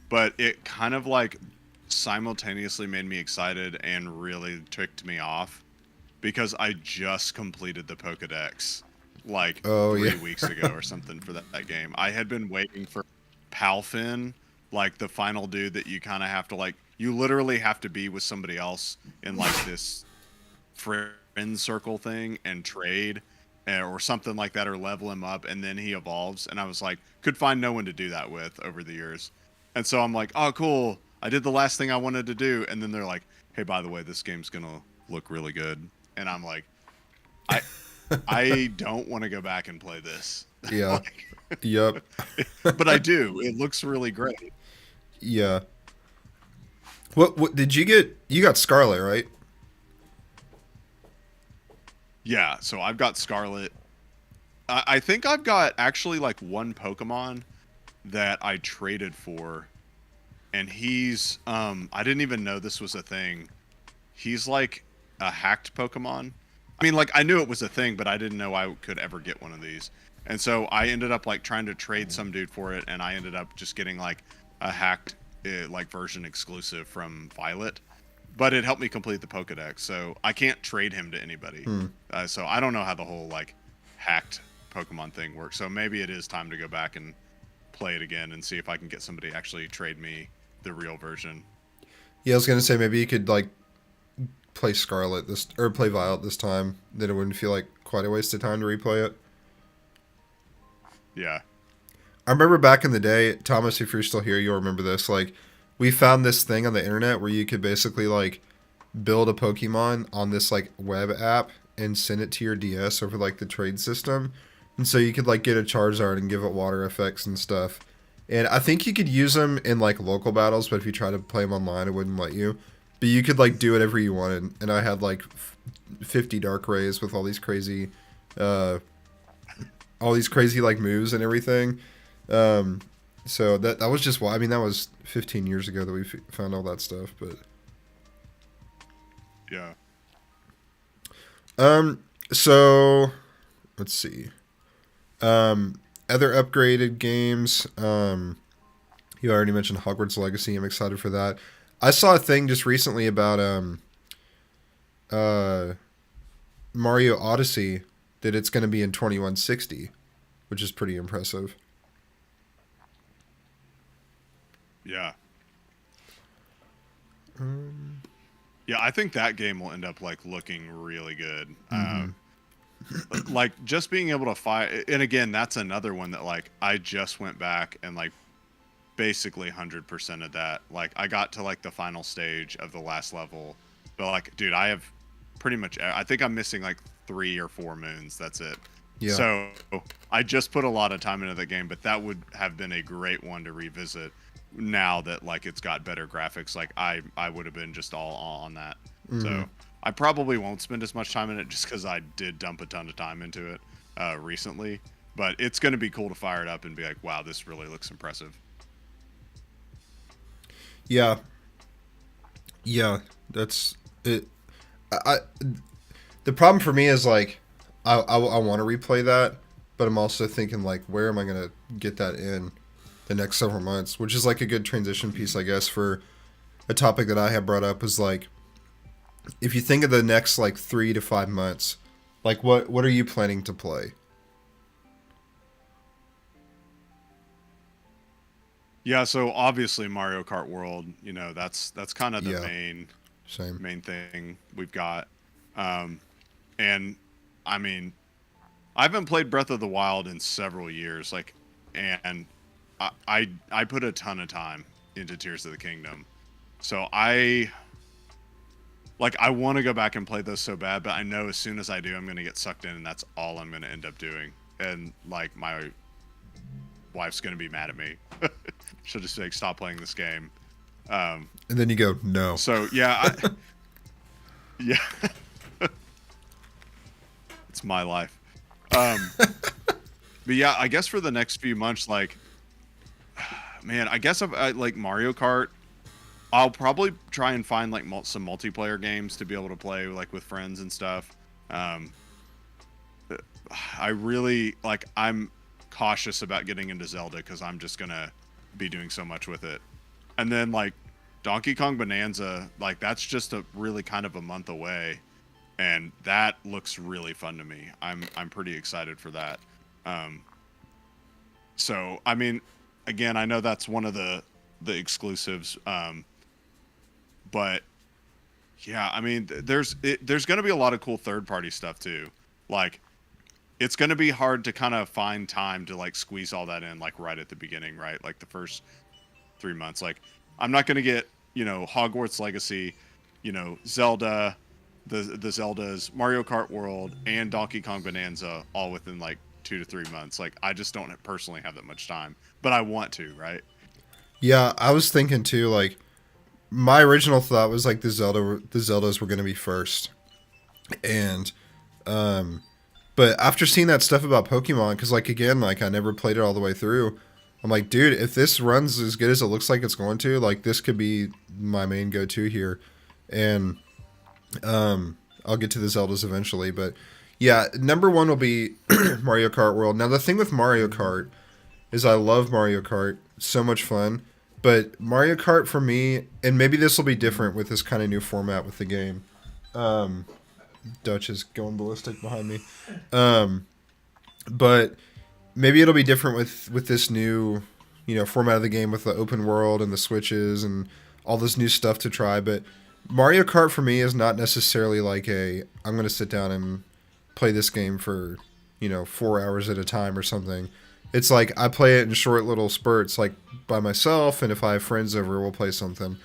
but it kind of like simultaneously made me excited and really ticked me off, because I just completed the Pokedex like 3 weeks ago or something for that game. I had been waiting for Palfin, like the final dude that you kind of have to like, you literally have to be with somebody else in like this friend circle thing and trade or something like that, or level him up, and then he evolves. And I was like, could find no one to do that with over the years. And so I'm like, oh, cool. I did the last thing I wanted to do. And then they're like, hey, by the way, this game's going to look really good. And I'm like, I don't want to go back and play this. Yeah. Yep. But I do. It looks really great. Yeah. What did you get? You got Scarlet, right? Yeah, so I've got Scarlet. I think I've got actually like one Pokemon that I traded for, and he's I didn't even know this was a thing. He's like a hacked Pokemon. I mean, like, I knew it was a thing, but I didn't know I could ever get one of these. And so I ended up like trying to trade some dude for it, and I ended up just getting like a hacked like version exclusive from Violet. But it helped me complete the Pokedex, so I can't trade him to anybody. So I don't know how the whole like hacked Pokemon thing works. So maybe it is time to go back and play it again and see if I can get somebody to actually trade me the real version. Yeah, I was gonna say maybe you could like play Scarlet or play Violet this time. Then it wouldn't feel like quite a waste of time to replay it. Yeah. I remember back in the day, Thomas, if you're still here, you'll remember this. Like, we found this thing on the internet where you could basically like build a Pokemon on this like web app and send it to your DS over like the trade system. and so you could like get a Charizard and give it water effects and stuff. And I think you could use them in like local battles, but if you try to play them online, it wouldn't let you. But you could like do whatever you wanted, and I had like 50 Dark Rays with all these crazy like moves and everything. So that was just why. I mean, that was 15 years ago that we found all that stuff. But Yeah. So let's see. Other upgraded games. You already mentioned Hogwarts Legacy. I'm excited for that. I saw a thing just recently about Mario Odyssey that it's going to be in 2160, which is pretty impressive. Yeah. Yeah, I think that game will end up like looking really good. Like just being able to fight, and again, that's another one that like I just went back and like basically 100% of that. Like I got to like the final stage of the last level, but like, dude, I have pretty much. I think I'm missing like 3 or 4 moons. That's it. Yeah. So I just put a lot of time into the game, but that would have been a great one to revisit. Now that like it's got better graphics, like I would have been just all on that. So I probably won't spend as much time in it just because I did dump a ton of time into it recently. But it's going to be cool to fire it up and be like, wow, this really looks impressive. Yeah. Yeah, that's it. The problem for me is like I want to replay that, but I'm also thinking like, where am I gonna get that in the next several months? Which is like a good transition piece, I guess, for a topic that I have brought up. Is like, if you think of the next like 3 to 5 months, like what are you planning to play? Yeah, so obviously Mario Kart World, you know, that's kind of the Same. main thing we've got. And I mean, I haven't played Breath of the Wild in several years, like, and I put a ton of time into Tears of the Kingdom. So I want to go back and play those so bad, but I know as soon as I do, I'm going to get sucked in, and that's all I'm going to end up doing. And like my wife's going to be mad at me. She'll just be like, stop playing this game. And then you go, no. So yeah, yeah, it's my life. But yeah, I guess for the next few months, like, man, I guess I like Mario Kart. I'll probably try and find like some multiplayer games to be able to play like with friends and stuff. I really like. I'm cautious about getting into Zelda because I'm just gonna be doing so much with it. And then like Donkey Kong Bonanza, like that's just a really kind of a month away, and that looks really fun to me. I'm pretty excited for that. So I mean, again, I know that's one of the exclusives, but yeah, I mean, there's going to be a lot of cool third-party stuff too. Like, it's going to be hard to kind of find time to like squeeze all that in like right at the beginning, right? Like the first 3 months. Like, I'm not going to get, you know, Hogwarts Legacy, you know, Zelda, the Zeldas, Mario Kart World, and Donkey Kong Bonanza all within like 2 to 3 months. Like, I just don't personally have that much time, but I want to, right? Yeah, I was thinking too, like, my original thought was like the Zeldas were going to be first. And but after seeing that stuff about Pokemon, cuz like again, like I never played it all the way through, I'm like, dude, if this runs as good as it looks like it's going to, like this could be my main go-to here. And I'll get to the Zeldas eventually, but yeah, number 1 will be Mario Kart World. Now the thing with Mario Kart is I love Mario Kart, so much fun. But Mario Kart for me, and maybe this will be different with this kind of new format with the game. Dutch is going ballistic behind me. But maybe it'll be different with this new, you know, format of the game with the open world and the switches and all this new stuff to try. But Mario Kart for me is not necessarily like I'm going to sit down and play this game for, you know, 4 hours at a time or something. It's like I play it in short little spurts, like by myself, and if I have friends over, we'll play something.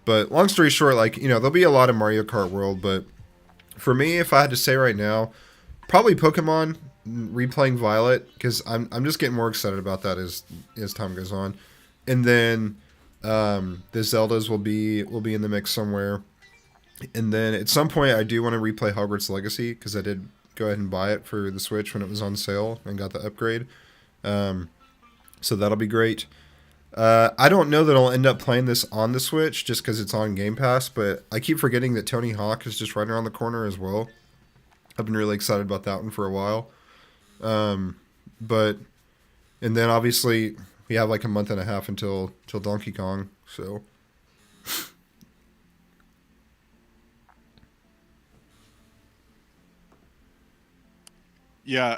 But long story short, like, you know, there'll be a lot of Mario Kart World, but for me, if I had to say right now, probably Pokemon, replaying Violet because I'm just getting more excited about that as time goes on, and then the Zeldas will be in the mix somewhere, and then at some point I do want to replay Hogwarts Legacy because I did go ahead and buy it for the Switch when it was on sale and got the upgrade, so that'll be great. I don't know that I'll end up playing this on the Switch just because it's on Game Pass, but I keep forgetting that Tony Hawk is just right around the corner as well. I've been really excited about that one for a while. But, and then obviously we have like a month and a half until Donkey Kong, so. Yeah,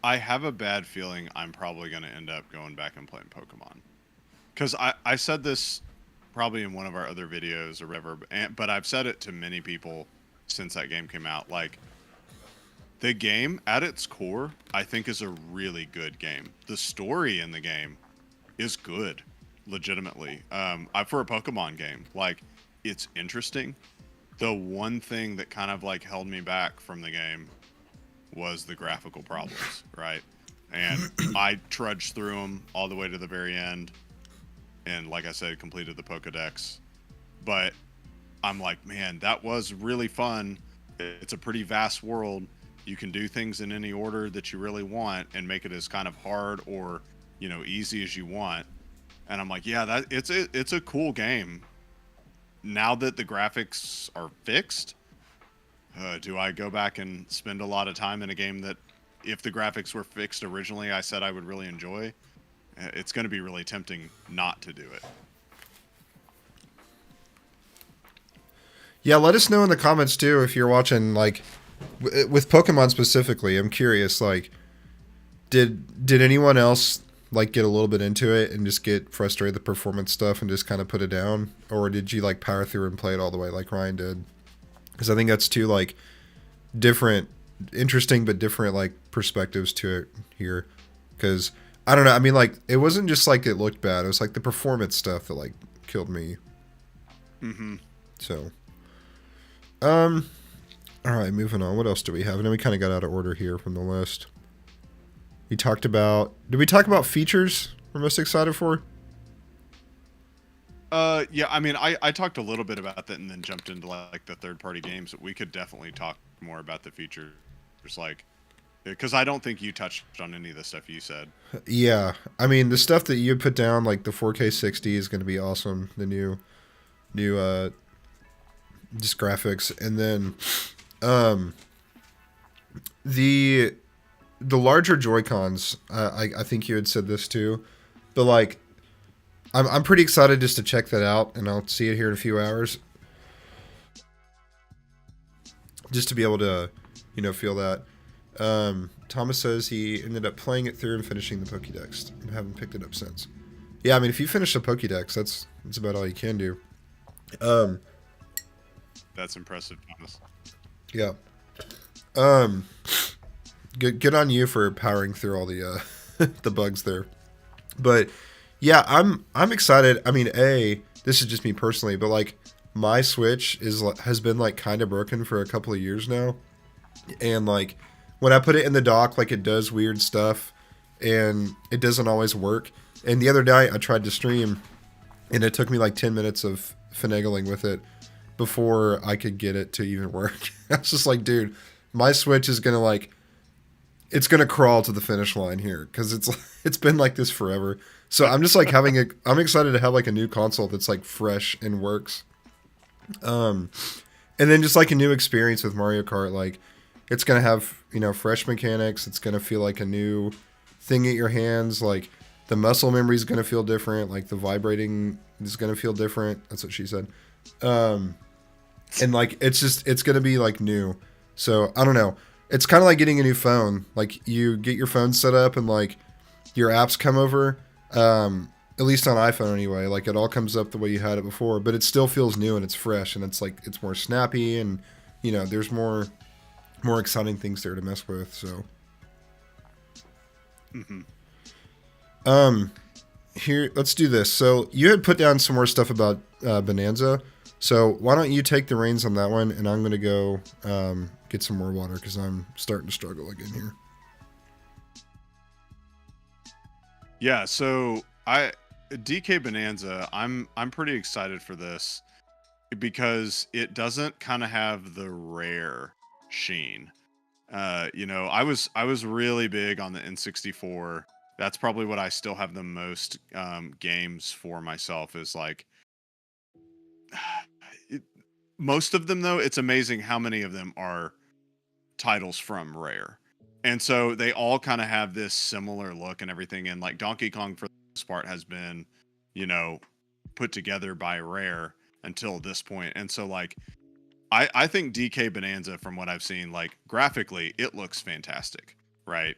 I have a bad feeling I'm probably going to end up going back and playing Pokemon. Because I said this probably in one of our other videos or whatever, but I've said it to many people since that game came out. Like, the game, at its core, I think is a really good game. The story in the game is good, legitimately. For a Pokemon game, like, it's interesting. The one thing that kind of, like, held me back from the game was the graphical problems, right? And I trudged through them all the way to the very end, and like I said, completed the Pokedex. But I'm like, man, that was really fun. It's a pretty vast world. You can do things in any order that you really want and make it as kind of hard or, you know, easy as you want. And I'm like, yeah, it's a cool game. Now that the graphics are fixed, do I go back and spend a lot of time in a game that, if the graphics were fixed originally, I said I would really enjoy? It's going to be really tempting not to do it. Yeah, let us know in the comments too if you're watching, like, with Pokemon specifically. I'm curious, like, did anyone else like get a little bit into it and just get frustrated with the performance stuff and just kind of put it down, or did you like power through and play it all the way like Ryan did? Because I think that's two like different, interesting but different like perspectives to it here. Because I don't know, I mean, like, it wasn't just like it looked bad, it was like the performance stuff that like killed me. So all right, moving on. What else do we have? And then we kind of got out of order here from the list. We talked about, did we talk about features we're most excited for? Yeah, I mean, I talked a little bit about that and then jumped into like the third-party games. We could definitely talk more about the features, like, because I don't think you touched on any of the stuff you said. Yeah, I mean, the stuff that you put down, like the 4K 60 is going to be awesome. The new just graphics, and then the larger Joy-Cons. I think you had said this too, but like, I'm pretty excited just to check that out, and I'll see it here in a few hours. Just to be able to, you know, feel that. Thomas says he ended up playing it through and finishing the Pokédex and haven't picked it up since. Yeah, I mean, if you finish the Pokédex, that's about all you can do. That's impressive, Thomas. Yeah. Good on you for powering through all the the bugs there. But yeah, I'm excited. I mean, this is just me personally, but like, my Switch has been like kind of broken for a couple of years now, and like, when I put it in the dock, like, it does weird stuff, and it doesn't always work. And the other day I tried to stream, and it took me like 10 minutes of finagling with it before I could get it to even work. I was just like, dude, my Switch is gonna like, it's gonna crawl to the finish line here, because it's been like this forever. So I'm just like I'm excited to have like a new console that's like fresh and works. And then just like a new experience with Mario Kart. Like, it's gonna have, you know, fresh mechanics. It's gonna feel like a new thing at your hands. Like, the muscle memory is gonna feel different. Like, the vibrating is gonna feel different. That's what she said. And like, it's gonna be like new. So I don't know. It's kind of like getting a new phone. Like, you get your phone set up and like your apps come over. At least on iPhone anyway. Like, it all comes up the way you had it before, but it still feels new and it's fresh, and it's like, it's more snappy, and, you know, there's more exciting things there to mess with. So here, let's do this. So you had put down some more stuff about Bonanza. So why don't you take the reins on that one, and I'm gonna go get some more water because I'm starting to struggle again here. Yeah, so DK Bonanza, I'm pretty excited for this because it doesn't kind of have the rare sheen. I was really big on the N64. That's probably what I still have the most games for myself is like it, most of them though. It's amazing how many of them are titles from Rare. And so they all kind of have this similar look and everything. And like Donkey Kong for the most part has been, you know, put together by Rare until this point. And so like I think DK Bonanza, from what I've seen, like graphically, it looks fantastic, right?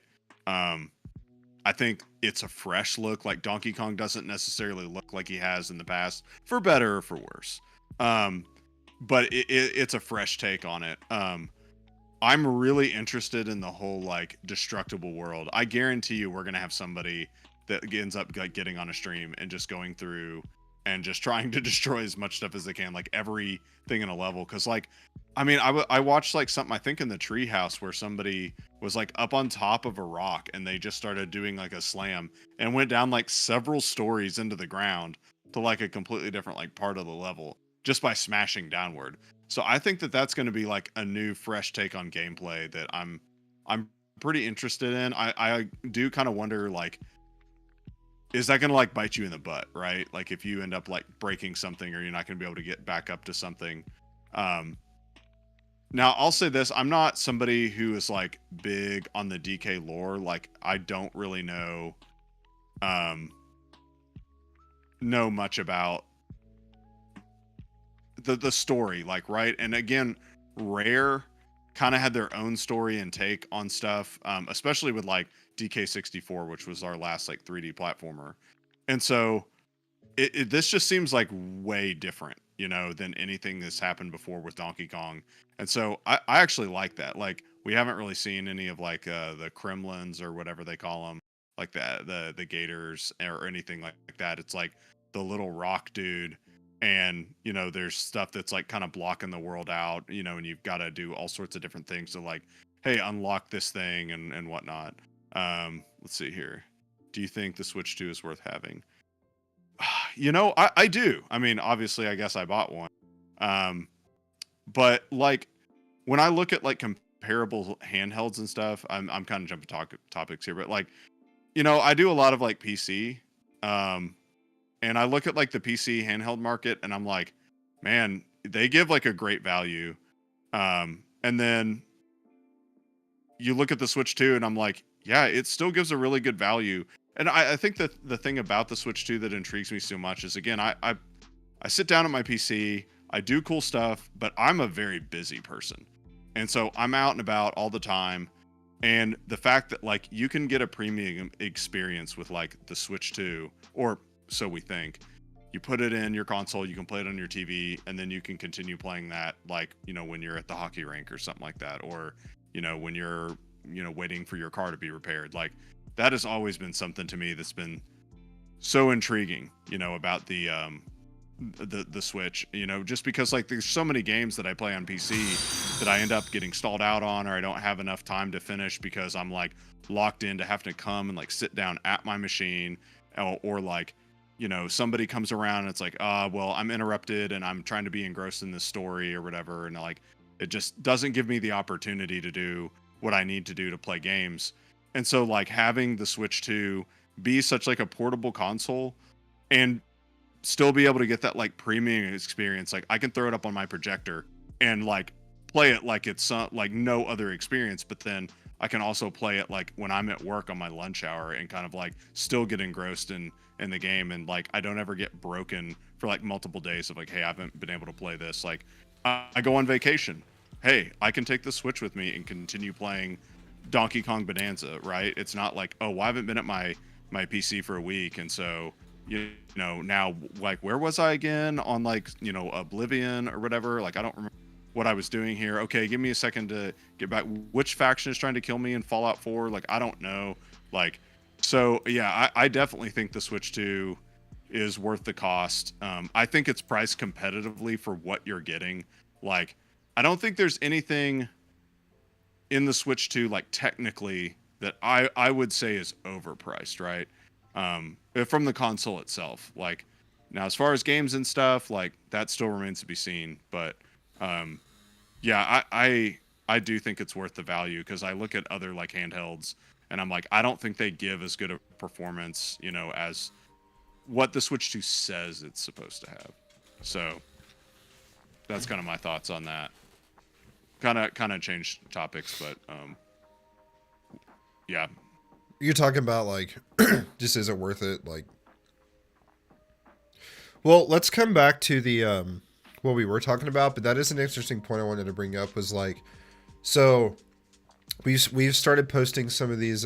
I think it's a fresh look. Like Donkey Kong doesn't necessarily look like he has in the past, for better or for worse. But it's a fresh take on it. I'm really interested in the whole like destructible world. I guarantee you we're gonna have somebody that ends up like getting on a stream and just going through and just trying to destroy as much stuff as they can, like everything in a level. Because like, I mean, I watched like something I think in the treehouse where somebody was like up on top of a rock and they just started doing like a slam and went down like several stories into the ground to like a completely different like part of the level just by smashing downward. So I think that that's going to be like a new fresh take on gameplay that I'm pretty interested in. I do kind of wonder like, is that going to like bite you in the butt, right? Like if you end up like breaking something or you're not going to be able to get back up to something. Now I'll say this, I'm not somebody who is like big on the DK lore. Like I don't really know much about the story, like, right? And again, Rare kind of had their own story and take on stuff, especially with like DK64, which was our last like 3D platformer. And so this just seems like way different, you know, than anything that's happened before with Donkey Kong. And so I actually like that. Like we haven't really seen any of like the Kremlins or whatever they call them, like the Gators or anything like that. It's like the little rock dude, and you know there's stuff that's like kind of blocking the world out, you know, and you've got to do all sorts of different things to like, hey, unlock this thing and whatnot. Let's see here. Do you think the Switch 2 is worth having? You know, I do. I mean, obviously, I guess I bought one. But like when I look at like comparable handhelds and stuff, I'm kind of jumping topics here, but like, you know, I do a lot of like PC. And I look at like the PC handheld market and I'm like, man, they give like a great value. And then you look at the Switch 2 and I'm like, yeah, it still gives a really good value. And I think that the thing about the Switch 2 that intrigues me so much is, again, I sit down at my PC, I do cool stuff, but I'm a very busy person. And so I'm out and about all the time. And the fact that like you can get a premium experience with like the Switch 2, or so we think, you put it in your console, you can play it on your TV, and then you can continue playing that, like, you know, when you're at the hockey rink or something like that, or, you know, when you're, you know, waiting for your car to be repaired. Like that has always been something to me that's been so intriguing, you know, about the Switch, you know, just because like there's so many games that I play on PC that I end up getting stalled out on, or I don't have enough time to finish because I'm like locked into having to come and like sit down at my machine, or like, you know, somebody comes around and it's like, well, I'm interrupted and I'm trying to be engrossed in this story or whatever. And like, it just doesn't give me the opportunity to do what I need to do to play games. And so like having the Switch 2 be such like a portable console and still be able to get that like premium experience, like I can throw it up on my projector and like play it like it's like no other experience, but then I can also play it like when I'm at work on my lunch hour and kind of like still get engrossed in the game, and like I don't ever get broken for like multiple days of like, hey, I haven't been able to play this. Like I go on vacation, hey, I can take the Switch with me and continue playing Donkey Kong Bonanza, right? It's not like, oh, well, I haven't been at my PC for a week, and so you know now like where was I again on like, you know, Oblivion or whatever, like I don't remember what I was doing here. Okay, give me a second to get back. Which faction is trying to kill me in Fallout 4? Like I don't know. Like, so yeah, I definitely think the Switch 2 is worth the cost. I think it's priced competitively for what you're getting. Like, I don't think there's anything in the Switch 2, like technically, that I would say is overpriced, right? From the console itself. Like, now as far as games and stuff, like that still remains to be seen. But yeah, I do think it's worth the value, because I look at other like handhelds and I'm like, I don't think they give as good a performance, you know, as what the Switch 2 says it's supposed to have. So that's kind of my thoughts on that. Kind of changed topics, but yeah. You're talking about like, just is it worth it? Like, well, let's come back to the what we were talking about, but that is an interesting point I wanted to bring up. Was like, so we've started posting some of these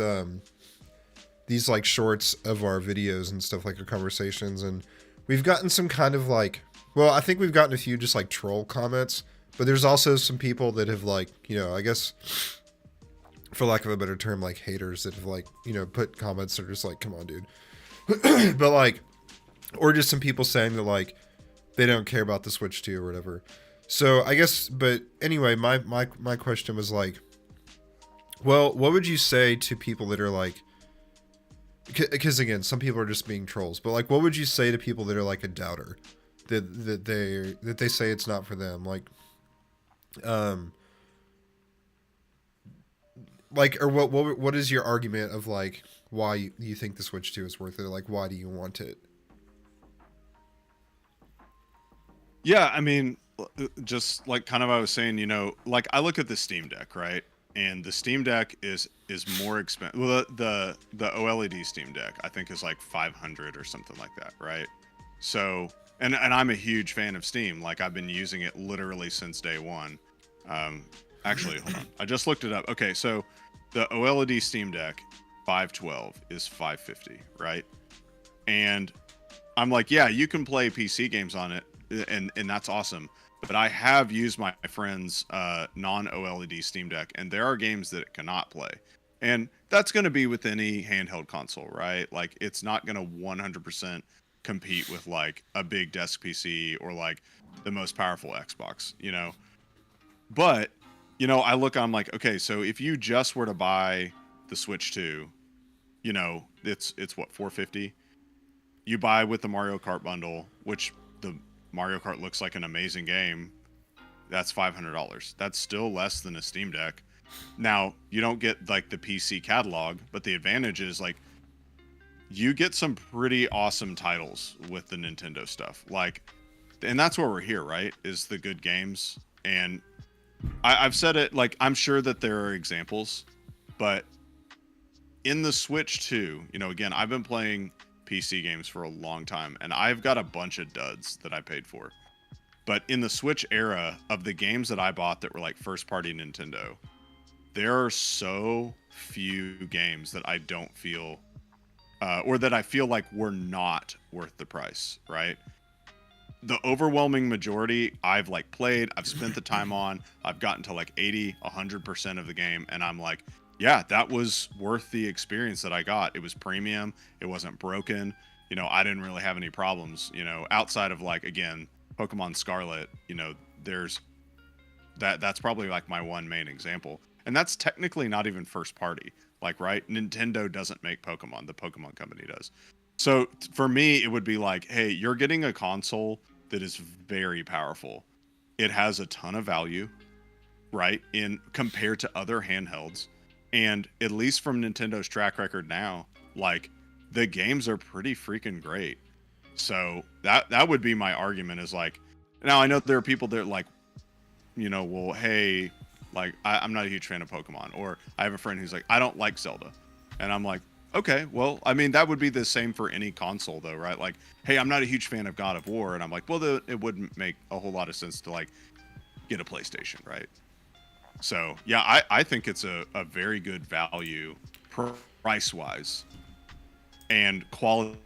like shorts of our videos and stuff, like our conversations, and we've gotten some kind of like, well, I think we've gotten a few just like troll comments, but there's also some people that have like, you know, I guess for lack of a better term, like haters that have like, you know, put comments that are just like, come on, dude. But like, or just some people saying that like they don't care about the Switch 2 or whatever. So I guess, but anyway, my question was like, well, what would you say to people that are like, because again, some people are just being trolls, but like, what would you say to people that are like a doubter, that they say it's not for them, like, or what is your argument of like why you think the Switch 2 is worth it? Or like, why do you want it? Yeah, I mean, just like kind of I was saying, you know, like I look at the Steam Deck, right? And the Steam Deck is more expensive. Well, the OLED Steam Deck I think is like 500 or something like that, right? So, and I'm a huge fan of Steam. Like I've been using it literally since day one. Actually, hold on, I just looked it up. Okay, so the OLED Steam Deck 512 is 550, right? And I'm like, yeah, you can play PC games on it, and that's awesome. But I have used my friend's non-OLED Steam Deck, and there are games that it cannot play. And that's going to be with any handheld console, right? Like, it's not going to 100% compete with, like, a big desk PC or, like, the most powerful Xbox, you know? But, you know, I'm like, okay, so if you just were to buy the Switch 2, you know, it's what, $450? You buy with the Mario Kart bundle, which the Mario Kart looks like an amazing game. That's $500. That's still less than a Steam Deck. Now, you don't get like the PC catalog, but the advantage is like you get some pretty awesome titles with the Nintendo stuff. Like, and that's where we're here, right? Is the good games. And I've said it, like, I'm sure that there are examples, but in the Switch 2, you know, again, I've been playing PC games for a long time, and I've got a bunch of duds that I paid for. But in the Switch era of the games that I bought that were like first party Nintendo, there are so few games that I don't feel or that I feel like were not worth the price, right? The overwhelming majority I've like played, I've spent the time on, I've gotten to like 80, 100% of the game, and I'm like, yeah, that was worth the experience that I got. It was premium. It wasn't broken. You know, I didn't really have any problems, you know, outside of like, again, Pokemon Scarlet, you know, there's that's probably like my one main example. And that's technically not even first party. Like, right? Nintendo doesn't make Pokemon. The Pokemon company does. So for me, it would be like, hey, you're getting a console that is very powerful. It has a ton of value, right? In compared to other handhelds. And at least from Nintendo's track record now, like the games are pretty freaking great. So that would be my argument, is like, now I know there are people that are like, you know, well, hey, like I'm not a huge fan of Pokemon, or I have a friend who's like, I don't like Zelda. And I'm like, okay, well, I mean, that would be the same for any console though, right? Like, hey, I'm not a huge fan of God of War. And I'm like, well, it wouldn't make a whole lot of sense to like get a PlayStation, right? So yeah, I think it's a very good value price wise and quality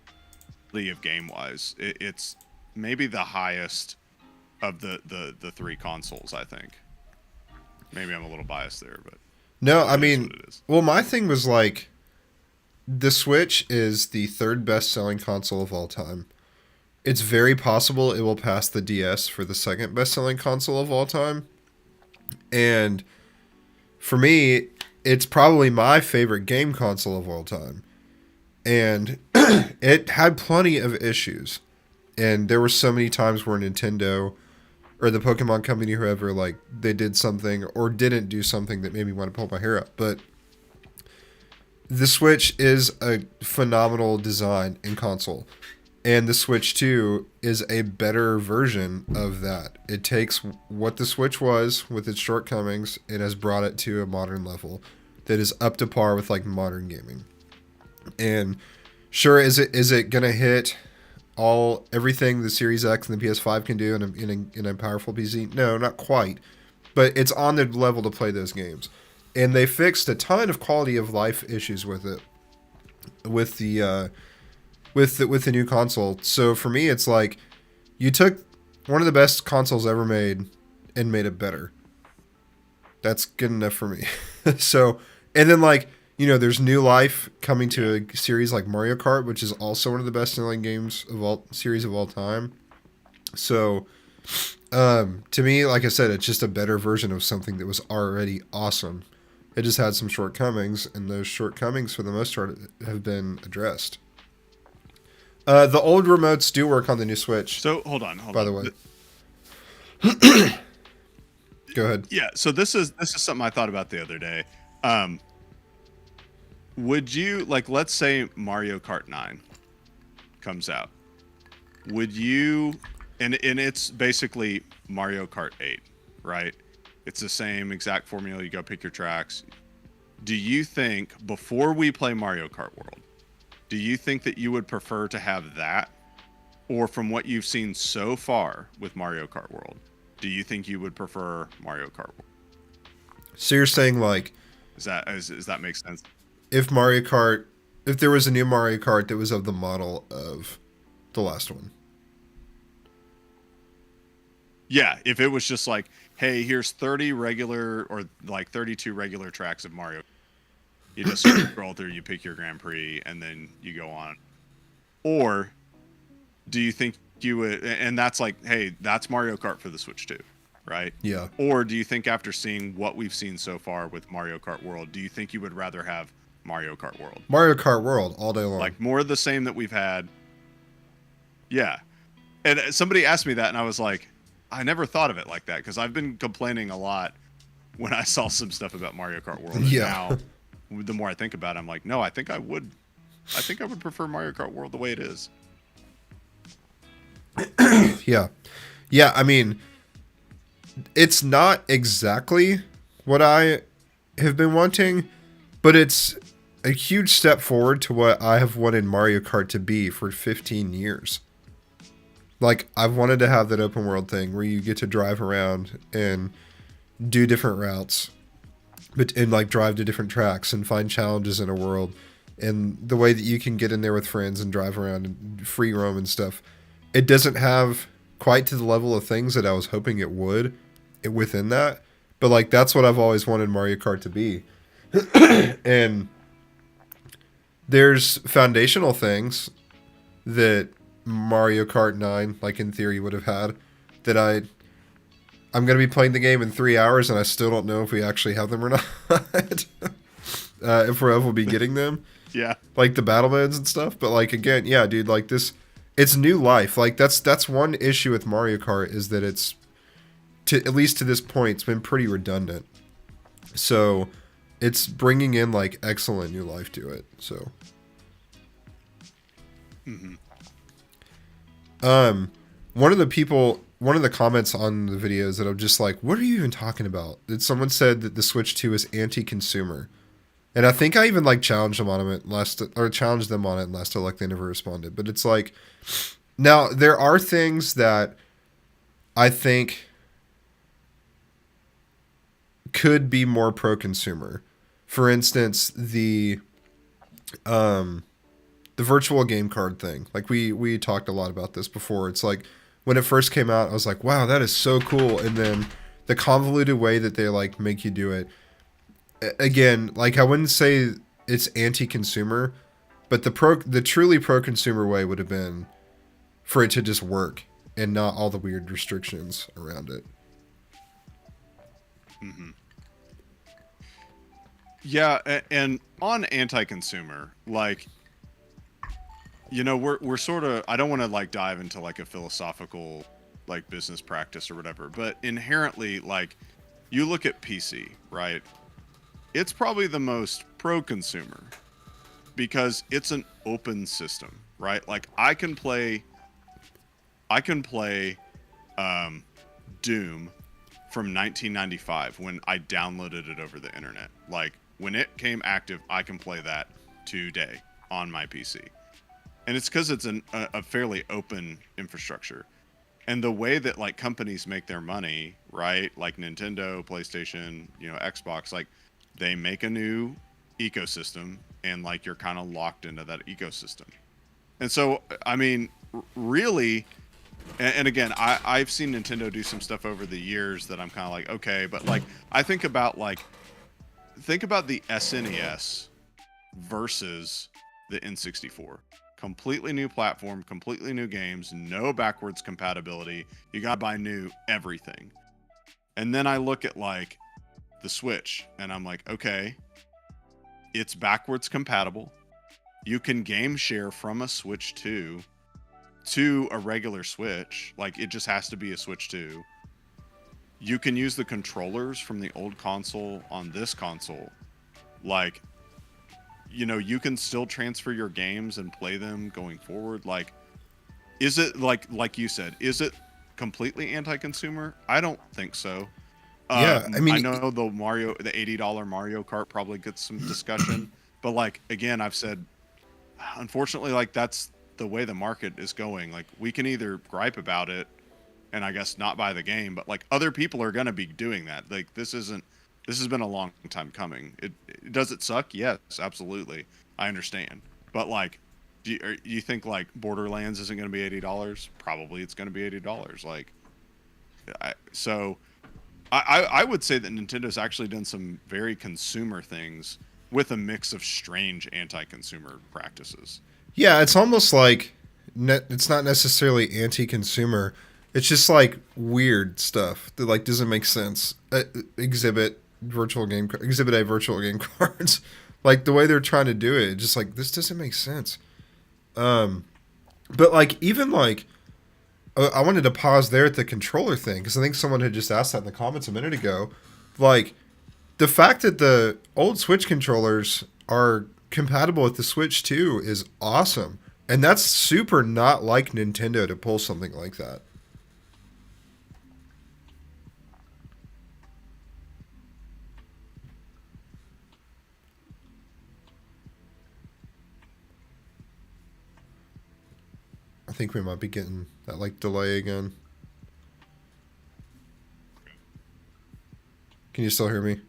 of game wise. It's maybe the highest of the three consoles, I think. Maybe I'm a little biased there, but no, I mean, well, my thing was like, the Switch is the third best selling console of all time. it's very possible it will pass the DS for the second best-selling console of all time. And for me, it's probably my favorite game console of all time. And it had plenty of issues. And there were so many times where Nintendo or the Pokemon Company, whoever, like, they did something or didn't do something that made me want to pull my hair up. But the Switch is a phenomenal design and console. And the Switch 2 is a better version of that. It takes what the Switch was with its shortcomings and has brought it to a modern level that is up to par with like modern gaming. And sure, is it gonna hit everything the Series X and the PS5 can do in a powerful PC? No, not quite. But it's on the level to play those games. And they fixed a ton of quality of life issues with it, with the new console. So for me, it's like you took one of the best consoles ever made and made it better. That's good enough for me. So, and then like, you know, there's new life coming to a series like Mario Kart, which is also one of the best selling games of all series of all time. So, to me, like I said, it's just a better version of something that was already awesome. It just had some shortcomings, and those shortcomings, for the most part, have been addressed. The old remotes do work on the new Switch. So hold on. By the way, go ahead. Yeah. So this is something I thought about the other day. Would you, like, let's say Mario Kart 9 comes out. Would you, and it's basically Mario Kart 8, right? It's the same exact formula. You go pick your tracks. Do you think, before we play Mario Kart World, do you think that you would prefer to have that? Or from what you've seen so far with Mario Kart World, do you think you would prefer Mario Kart World? So you're saying, like, Does that make sense? if there was a new Mario Kart that was of the model of the last one. Yeah, if it was just like, hey, here's 30 regular or like 32 regular tracks of Mario. You just scroll through, you pick your Grand Prix, and then you go on. Or do you think you would, and that's like, hey, that's Mario Kart for the Switch 2, right? Yeah. Or do you think after seeing what we've seen so far with Mario Kart World, do you think you would rather have Mario Kart World? Mario Kart World all day long. Like more of the same that we've had. Yeah. And somebody asked me that, and I was like, I never thought of it like that, because I've been complaining a lot when I saw some stuff about Mario Kart World. And now, the more I think about it, I'm like, no, I think I would prefer Mario Kart World the way it is. Yeah. Yeah, I mean, it's not exactly what I have been wanting, but it's a huge step forward to what I have wanted Mario Kart to be for 15 years. Like, I've wanted to have that open world thing where you get to drive around and do different routes, and like drive to different tracks and find challenges in a world, and the way that you can get in there with friends and drive around and free roam and stuff. It doesn't have quite to the level of things that I was hoping it would within that, but like that's what I've always wanted Mario Kart to be. And there's foundational things that Mario Kart 9, like in theory, would have had that I'm going to be playing the game in 3 hours, and I still don't know if we actually have them or not. If we'll ever be getting them. Yeah. Like the battle modes and stuff. But like, again, yeah, dude, like this, it's new life. Like that's one issue with Mario Kart, is that it's, at least to this point, it's been pretty redundant. So it's bringing in like excellent new life to it. So. Mm-hmm. One of the comments on the videos that I'm just like, what are you even talking about? That someone said that the Switch 2 is anti-consumer. And I think I even like challenged them on it last, they never responded. But it's like, now there are things that I think could be more pro-consumer. For instance, the virtual game card thing. Like we talked a lot about this before. It's like when it first came out, I was like, wow, that is so cool. And then the convoluted way that they like make you do it. Again, like I wouldn't say it's anti-consumer, but the truly pro-consumer way would have been for it to just work and not all the weird restrictions around it. Mm-hmm. Yeah, and on anti-consumer, like, you know, we're sort of, I don't want to like dive into like a philosophical like business practice or whatever, but inherently, like, you look at PC, right? It's probably the most pro-consumer because it's an open system, right? Like I can play Doom from 1995 when I downloaded it over the internet. Like when it came active, I can play that today on my PC. And it's because it's a fairly open infrastructure. And the way that like companies make their money, right? Like Nintendo, PlayStation, you know, Xbox, like they make a new ecosystem and like you're kind of locked into that ecosystem. And so, I mean, really, and again, I've seen Nintendo do some stuff over the years that I'm kind of like, okay, but like I think about the SNES versus the N64. Completely new platform, completely new games, no backwards compatibility. You gotta buy new everything. And then I look at like the Switch and I'm like, okay, it's backwards compatible. You can game share from a Switch 2 to a regular Switch. Like it just has to be a Switch 2. You can use the controllers from the old console on this console. Like, you know, you can still transfer your games and play them going forward. Like, is it like you said, is it completely anti-consumer? I don't think so. Yeah, I mean, I know the $80 Mario Kart probably gets some discussion, but like again, I've said, unfortunately, like that's the way the market is going. Like we can either gripe about it and I guess not buy the game, but like other people are gonna be doing that. Like this has been a long time coming. Does it suck? Yes, absolutely. I understand. But like, do you think like Borderlands isn't going to be $80? Probably it's going to be $80. Like, I would say that Nintendo's actually done some very consumer things with a mix of strange anti-consumer practices. yeah, it's almost like it's not necessarily anti-consumer. It's just like weird stuff that like doesn't make sense. Exhibit A virtual game cards. Like the way they're trying to do it, just like this doesn't make sense. But like even like I wanted to pause there at the controller thing because I think someone had just asked that in the comments a minute ago. Like the fact that the old Switch controllers are compatible with the Switch 2 is awesome. And that's super not like Nintendo to pull something like that. I think we might be getting that like delay again. Can you still hear me?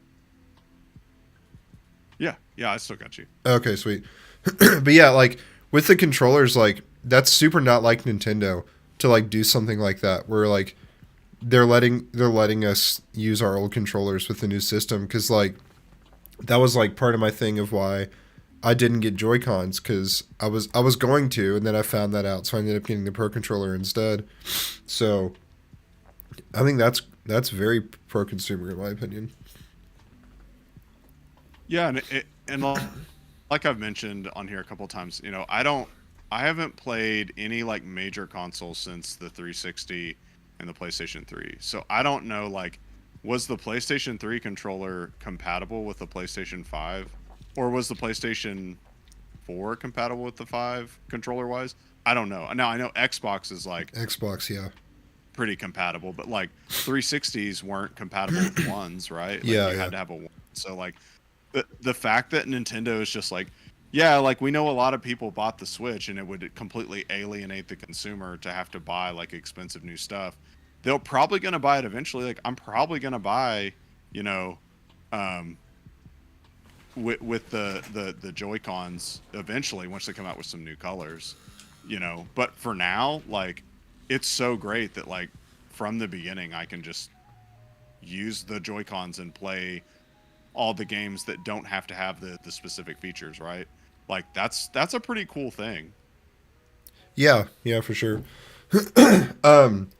Yeah, I still got you. Okay, sweet. But yeah, like with the controllers, like that's super not like Nintendo to like do something like that where like they're letting us use our old controllers with the new system because like that was like part of my thing of why I didn't get Joy Cons because I was going to and then I found that out, so I ended up getting the Pro Controller instead. So I think that's very pro consumer in my opinion. Yeah, and like I've mentioned on here a couple times, you know, I haven't played any like major consoles since the 360 and the PlayStation 3. So I don't know like was the PlayStation 3 controller compatible with the PlayStation 5 or was the PlayStation 4 compatible with the 5 controller wise? I don't know. Now I know Xbox is like Xbox, yeah. pretty compatible, but like 360s weren't compatible with ones, right? Like Yeah, you yeah. had to have a one. So like the fact that Nintendo is just like, yeah, like we know a lot of people bought the Switch and it would completely alienate the consumer to have to buy like expensive new stuff. They're probably going to buy it eventually. Like I'm probably going to buy, you know, um, with the Joy Cons eventually once they come out with some new colors, you know. But for now, like it's so great that like from the beginning I can just use the Joy Cons and play all the games that don't have to have the specific features, right? Like that's a pretty cool thing. Yeah, yeah, for sure. um,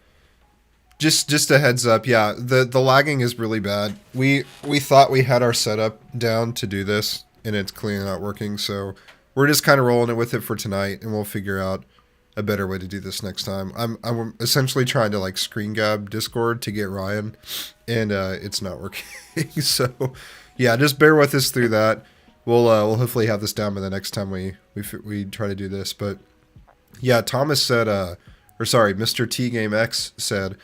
just a heads up. Yeah, the lagging is really bad. We thought we had our setup down to do this, and it's clearly not working. So we're just kind of rolling it with it for tonight, and we'll figure out a better way to do this next time. I'm essentially trying to like screen grab Discord to get Ryan, and it's not working. So yeah, just bear with us through that. We'll hopefully have this down by the next time we try to do this. But yeah, Thomas said, or sorry, Mr. T Game X said,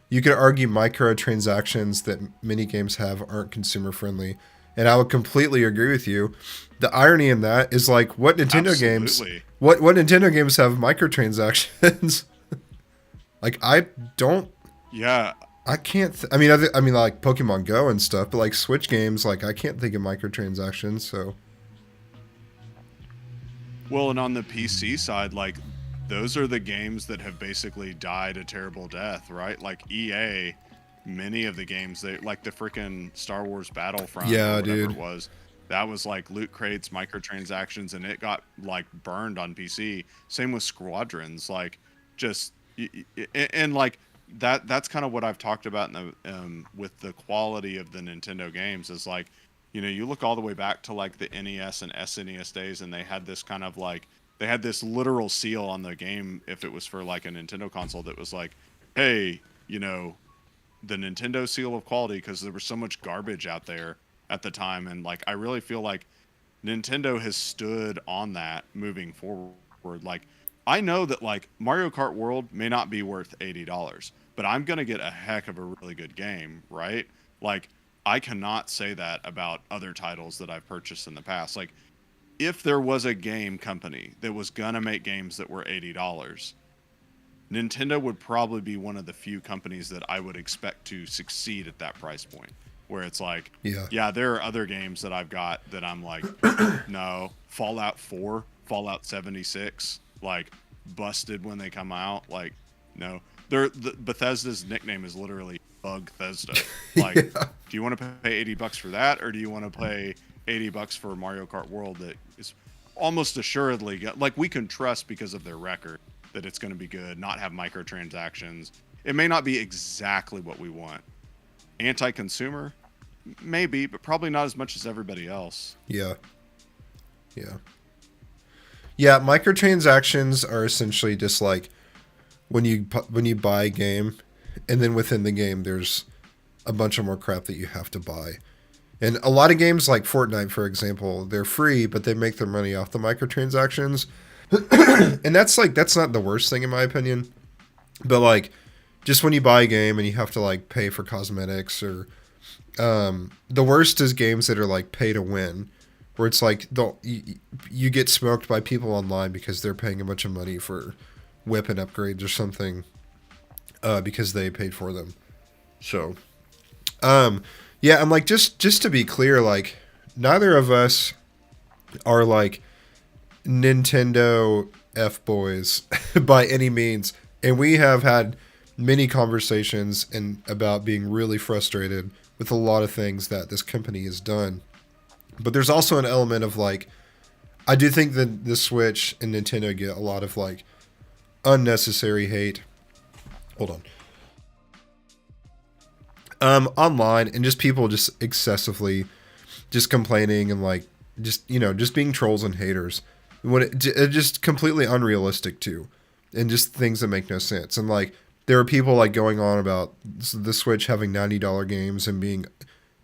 you could argue microtransactions that many games have aren't consumer friendly, and I would completely agree with you. The irony in that is like, what Nintendo games, Absolutely. what Nintendo games have microtransactions? Like I don't, Yeah. I can't. I mean, I mean like Pokemon Go and stuff, but like Switch games, like I can't think of microtransactions. So Well, and on the PC side, like those are the games that have basically died a terrible death, right? Like EA, many of the games they like the freaking Star Wars Battlefront Yeah, or whatever dude. it was. That was like loot crates, microtransactions, and it got like burned on PC. Same with Squadrons, like just and like that's kind of what I've talked about in the with the quality of the Nintendo games is like, you know, you look all the way back to like the NES and SNES days, and they had this kind of like they had this literal seal on the game if it was for like a Nintendo console that was like, hey, you know, the Nintendo seal of quality, because there was so much garbage out there at the time. And like I really feel like Nintendo has stood on that moving forward. Like I know that like Mario Kart World may not be worth $80, but I'm going to get a heck of a really good game, right? Like I cannot say that about other titles that I've purchased in the past. Like if there was a game company that was going to make games that were $80, Nintendo would probably be one of the few companies that I would expect to succeed at that price point. Where it's like, yeah, yeah, there are other games that I've got that I'm like, no, Fallout 4, Fallout 76, like busted when they come out. Like, no, Bethesda's nickname is literally Bug Thesda. Like, yeah, do you want to pay $80 for that, or do you want to pay $80 for Mario Kart World that is almost assuredly like we can trust because of their record that it's going to be good, not have microtransactions. It may not be exactly what we want. Anti-consumer, maybe, but probably not as much as everybody else. yeah, yeah. Yeah, microtransactions are essentially just like when you buy a game, and then within the game there's a bunch of more crap that you have to buy. And a lot of games like Fortnite, for example, they're free, but they make their money off the microtransactions. And that's not the worst thing in my opinion. But like just when you buy a game and you have to like pay for cosmetics or the worst is games that are like pay to win, where it's like you get smoked by people online because they're paying a bunch of money for weapon upgrades or something because they paid for them. So, yeah, I'm like just to be clear, like neither of us are like Nintendo F boys by any means, and we have had many conversations and about being really frustrated with a lot of things that this company has done. But there's also an element of like, I do think that the Switch and Nintendo get a lot of like unnecessary hate. Hold on. Online, and just people just excessively just complaining and like just just being trolls and haters when it just completely unrealistic too, and just things that make no sense. And like there are people like going on about the Switch having $90 games and being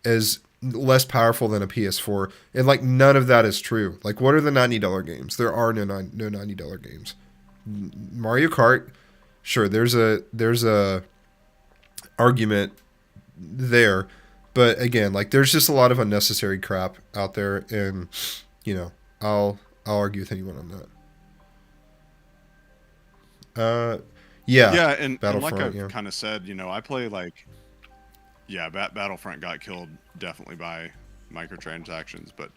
as less powerful than a PS4, and like none of that is true. Like what are the $90 games? There are no $90 games. Mario Kart, sure, there's a argument there, but again, like there's just a lot of unnecessary crap out there, and I'll argue with anyone on that. Yeah, Yeah, and like Battlefront. I've Yeah, kind of said, you know, I play like, yeah, Battlefront got killed definitely by microtransactions, but,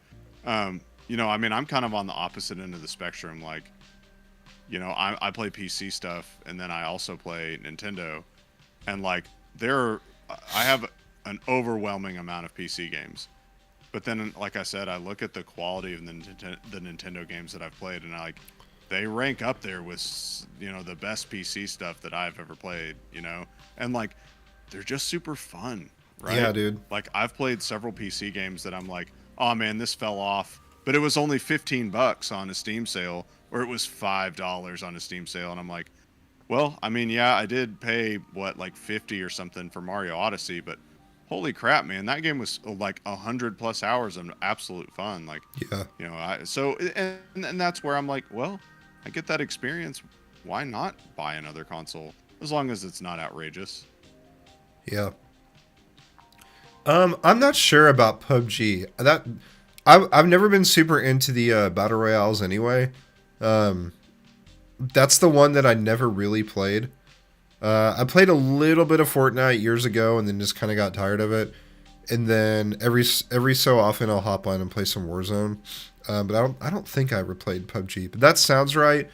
you know, I mean, I'm kind of on the opposite end of the spectrum. Like, you know, I play PC stuff, and then I also play Nintendo, and like I have an overwhelming amount of PC games, but then like I said, I look at the quality of the Nintendo games that I've played, and they rank up there with the best PC stuff that I've ever played, and like they're just super fun, right? Yeah, dude. Like I've played several PC games that I'm like, oh man, this fell off, but it was only $15 on a Steam sale, or it was $5 on a Steam sale, and I'm like, well, I mean, yeah, I did pay like 50 or something for Mario Odyssey, but holy crap, man, that game was like 100+ hours of absolute fun. Like, Yeah. and that's where I'm like, well, I get that experience. Why not buy another console as long as it's not outrageous? Yeah. I'm not sure about PUBG. I've never been super into the battle royales anyway. That's the one that I never really played. I played a little bit of Fortnite years ago and then just kind of got tired of it. And then every so often I'll hop on and play some Warzone. But I don't think I ever played PUBG. But that sounds right.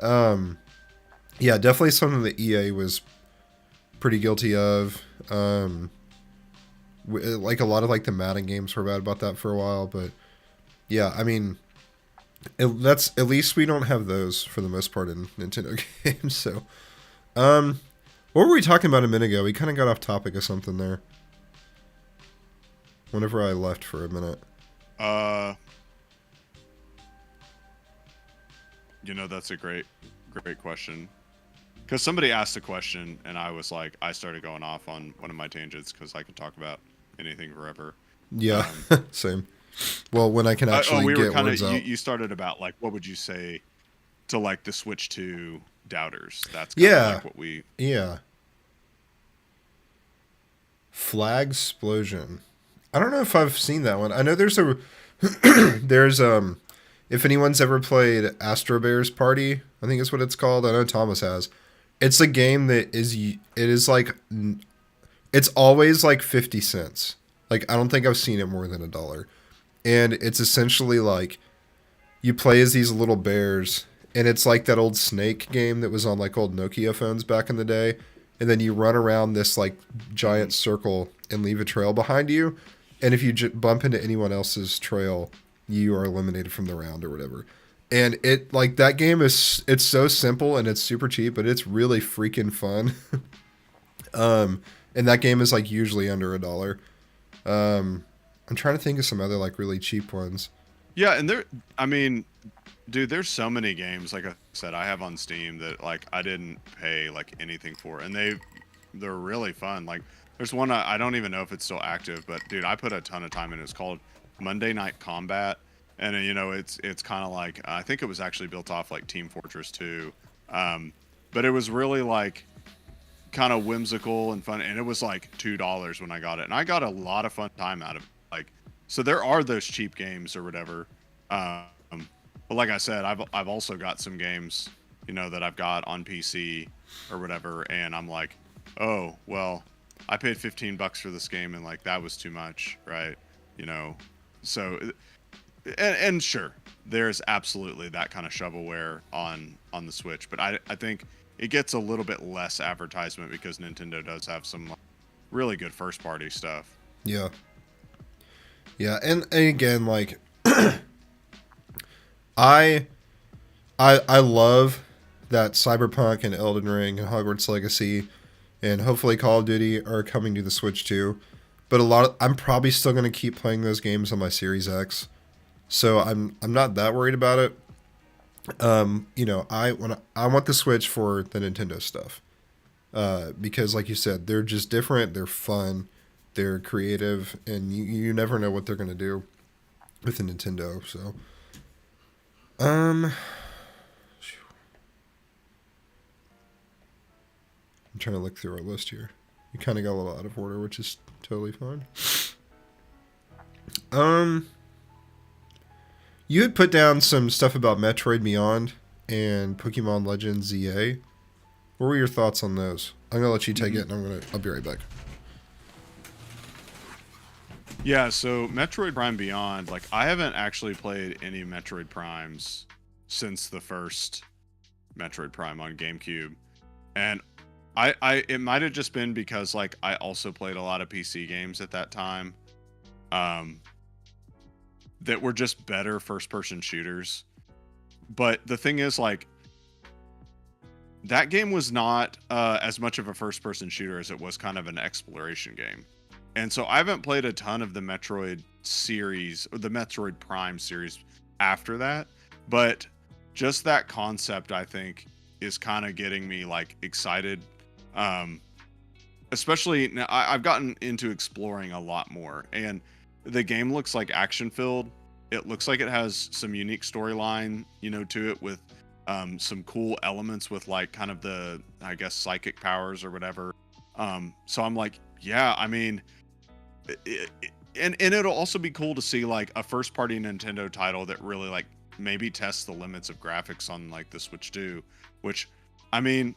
Yeah, definitely something that EA was pretty guilty of. Like a lot of like the Madden games were bad about that for a while, but yeah, I mean, that's at least we don't have those for the most part in Nintendo games. So, what were we talking about a minute ago? We kind of got off topic of something there. Whenever I left for a minute. That's a great question. Because somebody asked a question, and I was like, I started going off on one of my tangents because I can talk about anything forever. Yeah, same. Well, when I can actually get words out. You started about like, what would you say to like the Switch 2 doubters? That's like what we. Yeah. Flag Explosion. I don't know if I've seen that one. I know there's if anyone's ever played Astro Bears Party, I think is what it's called. I know Thomas has. It's a game that it's always like 50 cents. Like, I don't think I've seen it more than $1. And it's essentially like you play as these little bears, and it's like that old Snake game that was on like old Nokia phones back in the day. And then you run around this like giant circle and leave a trail behind you. And if you bump into anyone else's trail, you are eliminated from the round or whatever. And it like that game it's so simple and it's super cheap, but it's really freaking fun. And that game is like usually under $1. I'm trying to think of some other like really cheap ones. Yeah, and dude, there's so many games like I said I have on Steam that like I didn't pay like anything for, and they're really fun. Like there's one I don't even know if it's still active, but dude, I put a ton of time in it. It's called Monday Night Combat. And it's kind of like I think it was actually built off like Team Fortress 2, but it was really like kind of whimsical and fun, and it was like $2 when I got it, and I got a lot of fun time out of it. Like, so there are those cheap games or whatever, but like I said, I've also got some games that I've got on PC or whatever, and I'm like, oh well, I paid $15 for this game, and like that was too much, right? So. And sure, there's absolutely that kind of shovelware on the Switch, but I think it gets a little bit less advertisement because Nintendo does have some really good first party stuff. Yeah. Yeah, and again, like I love that Cyberpunk and Elden Ring and Hogwarts Legacy and hopefully Call of Duty are coming to the Switch too. But I'm probably still going to keep playing those games on my Series X. So I'm not that worried about it. I want the Switch for the Nintendo stuff. Because like you said, they're just different, they're fun, they're creative, and you never know what they're gonna do with the Nintendo. So I'm trying to look through our list here. We kinda got a little out of order, which is totally fine. You had put down some stuff about Metroid Beyond and Pokemon Legends ZA. What were your thoughts on those? I'm gonna let you take it, and I'll be right back. Yeah, so Metroid Prime Beyond, like I haven't actually played any Metroid Primes since the first Metroid Prime on GameCube, and it might have just been because like I also played a lot of PC games at that time. That were just better first-person shooters. but the thing is, like, that game was not as much of a first-person shooter as it was kind of an exploration game. And so I haven't played a ton of the Metroid series or the Metroid Prime series after that, but just that concept, I think, is kind of getting me like excited. Especially now, I've gotten into exploring a lot more, and the game looks like action filled. It looks like it has some unique storyline, to it, with some cool elements with like kind of the, I guess, psychic powers or whatever. So I'm like, yeah, I mean, and it'll also be cool to see like a first party Nintendo title that really like maybe tests the limits of graphics on like the Switch 2, which, I mean,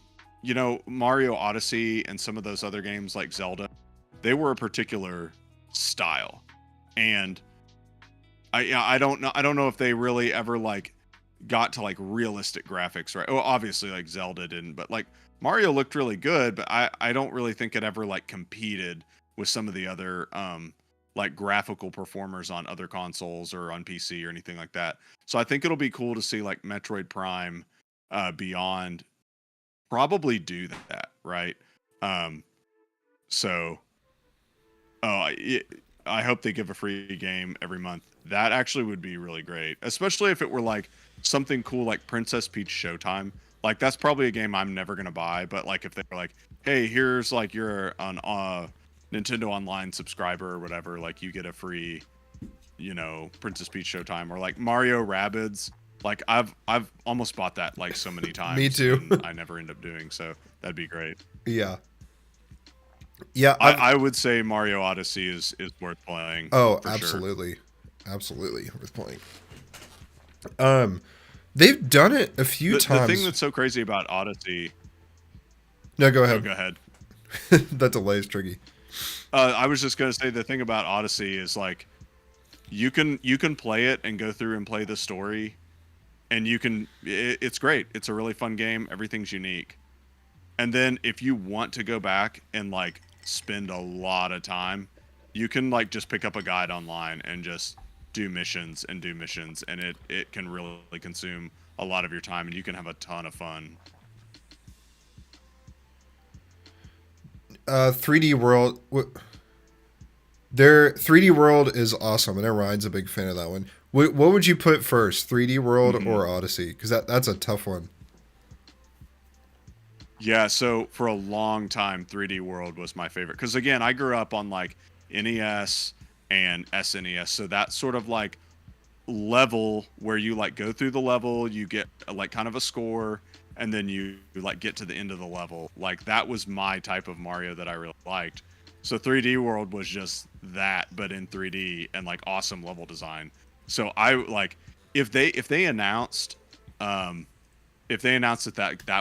Mario Odyssey and some of those other games like Zelda, they were a particular style, and I don't know if they really ever like got to like realistic graphics, right? Well, obviously like Zelda didn't, but like Mario looked really good, but I don't really think it ever like competed with some of the other like graphical performers on other consoles or on PC or anything like that. So I think it'll be cool to see like Metroid Prime Beyond probably do that, right? So I hope they give a free game every month. That actually would be really great, especially if it were like something cool like Princess Peach Showtime. Like that's probably a game I'm never gonna buy, but like if they were like, hey, here's like you're an Nintendo Online subscriber or whatever, like you get a free, Princess Peach Showtime, or like Mario Rabbids. Like I've almost bought that like so many times. Me too. And I never end up doing so. That'd be great. Yeah. I would say Mario Odyssey is worth playing. Oh, for absolutely, sure. Absolutely worth playing. They've done it a few times. The thing that's so crazy about Odyssey. No, go ahead. Oh, go ahead. That delay is tricky. I was just gonna say the thing about Odyssey is like, you can play it and go through and play the story, and it's great. It's a really fun game. Everything's unique. And then if you want to go back and like spend a lot of time, you can like just pick up a guide online and just do missions, and it can really consume a lot of your time, and you can have a ton of fun. 3D World. Their 3D World is awesome, and Ryan's a big fan of that one. What would you put first, 3D World or Odyssey? Because that's a tough one. Yeah, so for a long time, 3D World was my favorite. Because again, I grew up on like NES and SNES, so that sort of like level where you like go through the level, you get like kind of a score, and then you like get to the end of the level. Like that was my type of Mario that I really liked. So 3D World was just that, but in 3D and like awesome level design. So I like if they announced that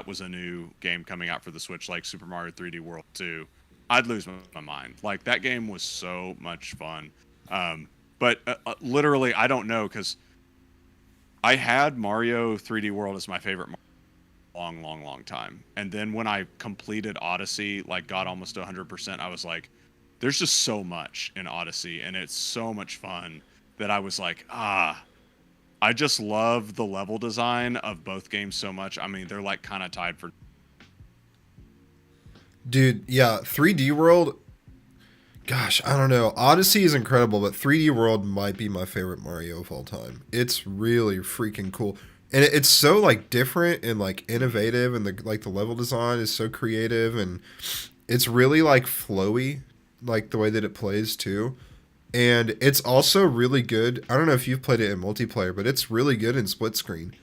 was a new game coming out for the Switch, like Super Mario 3D World 2, I'd lose my mind. Like that game was so much fun. But literally, I don't know, because I had Mario 3D World as my favorite long time. And then when I completed Odyssey, like got almost 100%, I was like, there's just so much in Odyssey, and it's so much fun that I was like, I just love the level design of both games so much. I mean, they're like kind of tied for. Dude, yeah, 3D World. Gosh, I don't know. Odyssey is incredible, but 3D World might be my favorite Mario of all time. It's really freaking cool, and it's so like different and like innovative, and the level design is so creative, and it's really like flowy, like the way that it plays too. And it's also really good. I don't know if you've played it in multiplayer, but it's really good in split screen.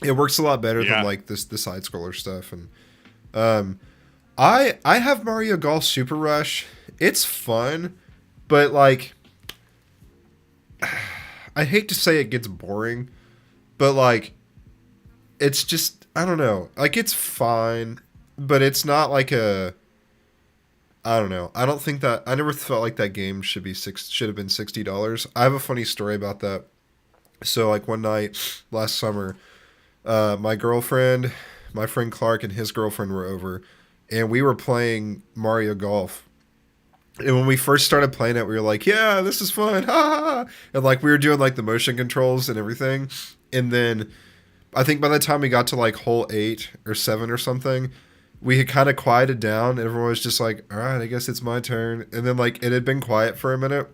It works a lot better than like the side scroller stuff. And I have Mario Golf Super Rush. It's fun, but like I hate to say it gets boring, but like it's just, I don't know. Like it's fine, but it's not like a, I don't know. I don't think that, I never felt like that game should have been $60. I have a funny story about that. So like one night last summer, my friend Clark and his girlfriend were over, and we were playing Mario Golf. And when we first started playing it, we were like, yeah, this is fun. Ha ha ha. And like we were doing like the motion controls and everything. And then I think by the time we got to like hole 8 or 7 or something, we had kind of quieted down. And everyone was just like, all right, I guess it's my turn. And then like it had been quiet for a minute.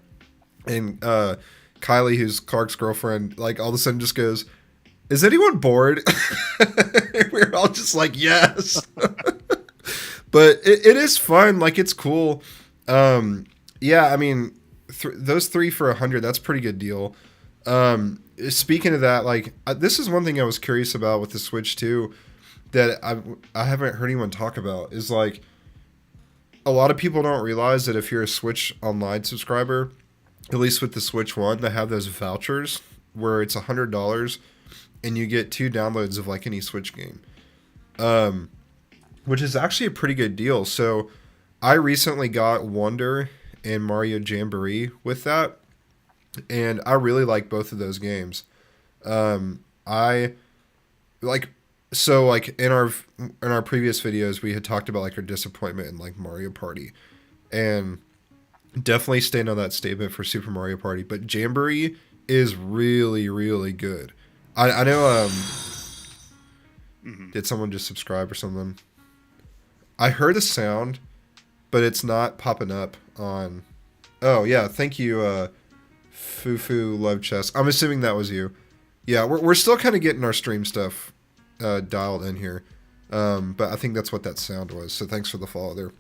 And Kylie, who's Clark's girlfriend, like all of a sudden just goes, is anyone bored? We were all just like, yes. But it is fun. Like it's cool. Yeah, I mean, those 3 for 100, that's a pretty good deal. Speaking of that, like this is one thing I was curious about with the Switch too, that I haven't heard anyone talk about, is like a lot of people don't realize that if you're a Switch Online subscriber, at least with the Switch One, they have those vouchers where it's $100 and you get 2 downloads of like any Switch game, which is actually a pretty good deal. So I recently got Wonder and Mario Jamboree with that, and I really like both of those games. I like so like in our previous videos we had talked about like our disappointment in like Mario Party, and definitely staying on that statement for Super Mario Party. But Jamboree is really really good. I know. Did someone just subscribe or something? I heard a sound, but it's not popping up on. Oh yeah, thank you, Fufu Love Chess. I'm assuming that was you. Yeah, we're still kind of getting our stream stuff dialed in here, but I think that's what that sound was. So thanks for the follow there.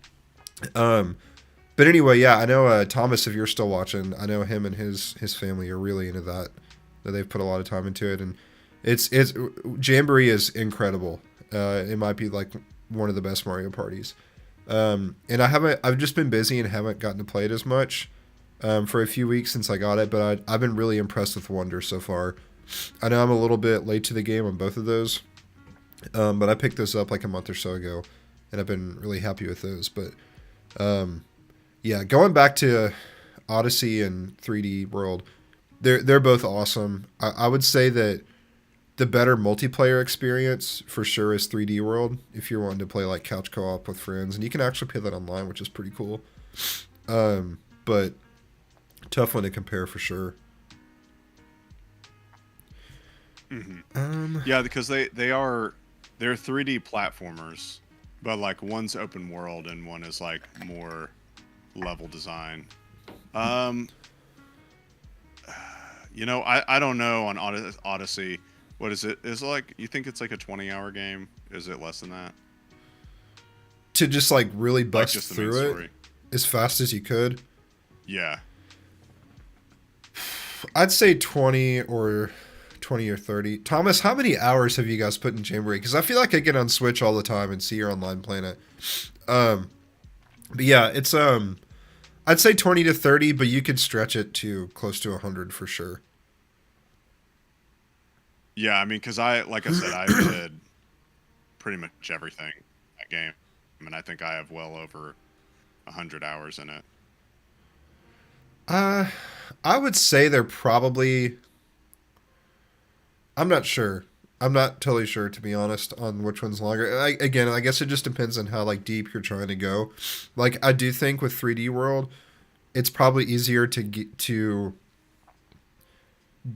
But anyway, yeah, I know Thomas, if you're still watching, I know him and his family are really into that. That they've put a lot of time into it, and it's Jamboree is incredible. It might be like one of the best Mario parties. And I've just been busy and haven't gotten to play it as much for a few weeks since I got it, but I've been really impressed with Wonder so far. I know I'm a little bit late to the game on both of those, but I picked those up like a month or so ago, and I've been really happy with those. But yeah, going back to Odyssey and 3D World, they're both awesome. I would say that the better multiplayer experience for sure is 3D World if you're wanting to play like couch co-op with friends, and you can actually play that online, which is pretty cool. But tough one to compare for sure. Mm-hmm. Yeah, because they're 3D platformers, but like one's open world and one is like more level design. You know, I don't know on Odyssey. What is it? Is it like, you think it's like a 20-hour game? Is it less than that? To just like really bust like just through it as fast as you could? Yeah. I'd say 20 or 30. Thomas, how many hours have you guys put in Jamboree? Because I feel like I get on Switch all the time and see your online playing it. But yeah, it's I'd say 20 to 30, but you could stretch it to close to 100 for sure. Yeah, I mean, because like I said, I did pretty much everything in that game. I mean, I think I have well over 100 hours in it. I would say they're probably. I'm not sure. I'm not totally sure, to be honest, on which one's longer. Again, I guess it just depends on how like deep you're trying to go. Like I do think with 3D World, it's probably easier to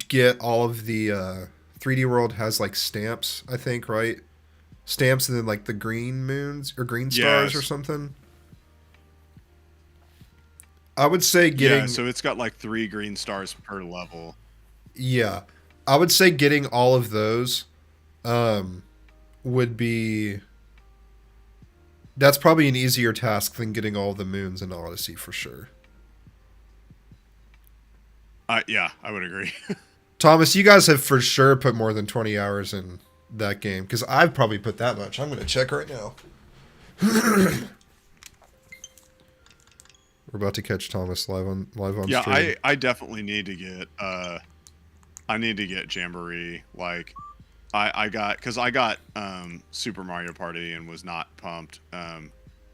get all of the 3D World has like stamps, I think, right? Stamps and then like the green moons or green stars or something. I would say getting. Yeah, so it's got like 3 green stars per level. Yeah. I would say getting all of those would be. That's probably an easier task than getting all the moons in Odyssey for sure. Yeah, I would agree. Thomas, you guys have for sure put more than 20 hours in that game, because I've probably put that much. I'm going to check right now. We're about to catch Thomas live on yeah, stream. I definitely need to get Jamboree. Like I got Super Mario Party and was not pumped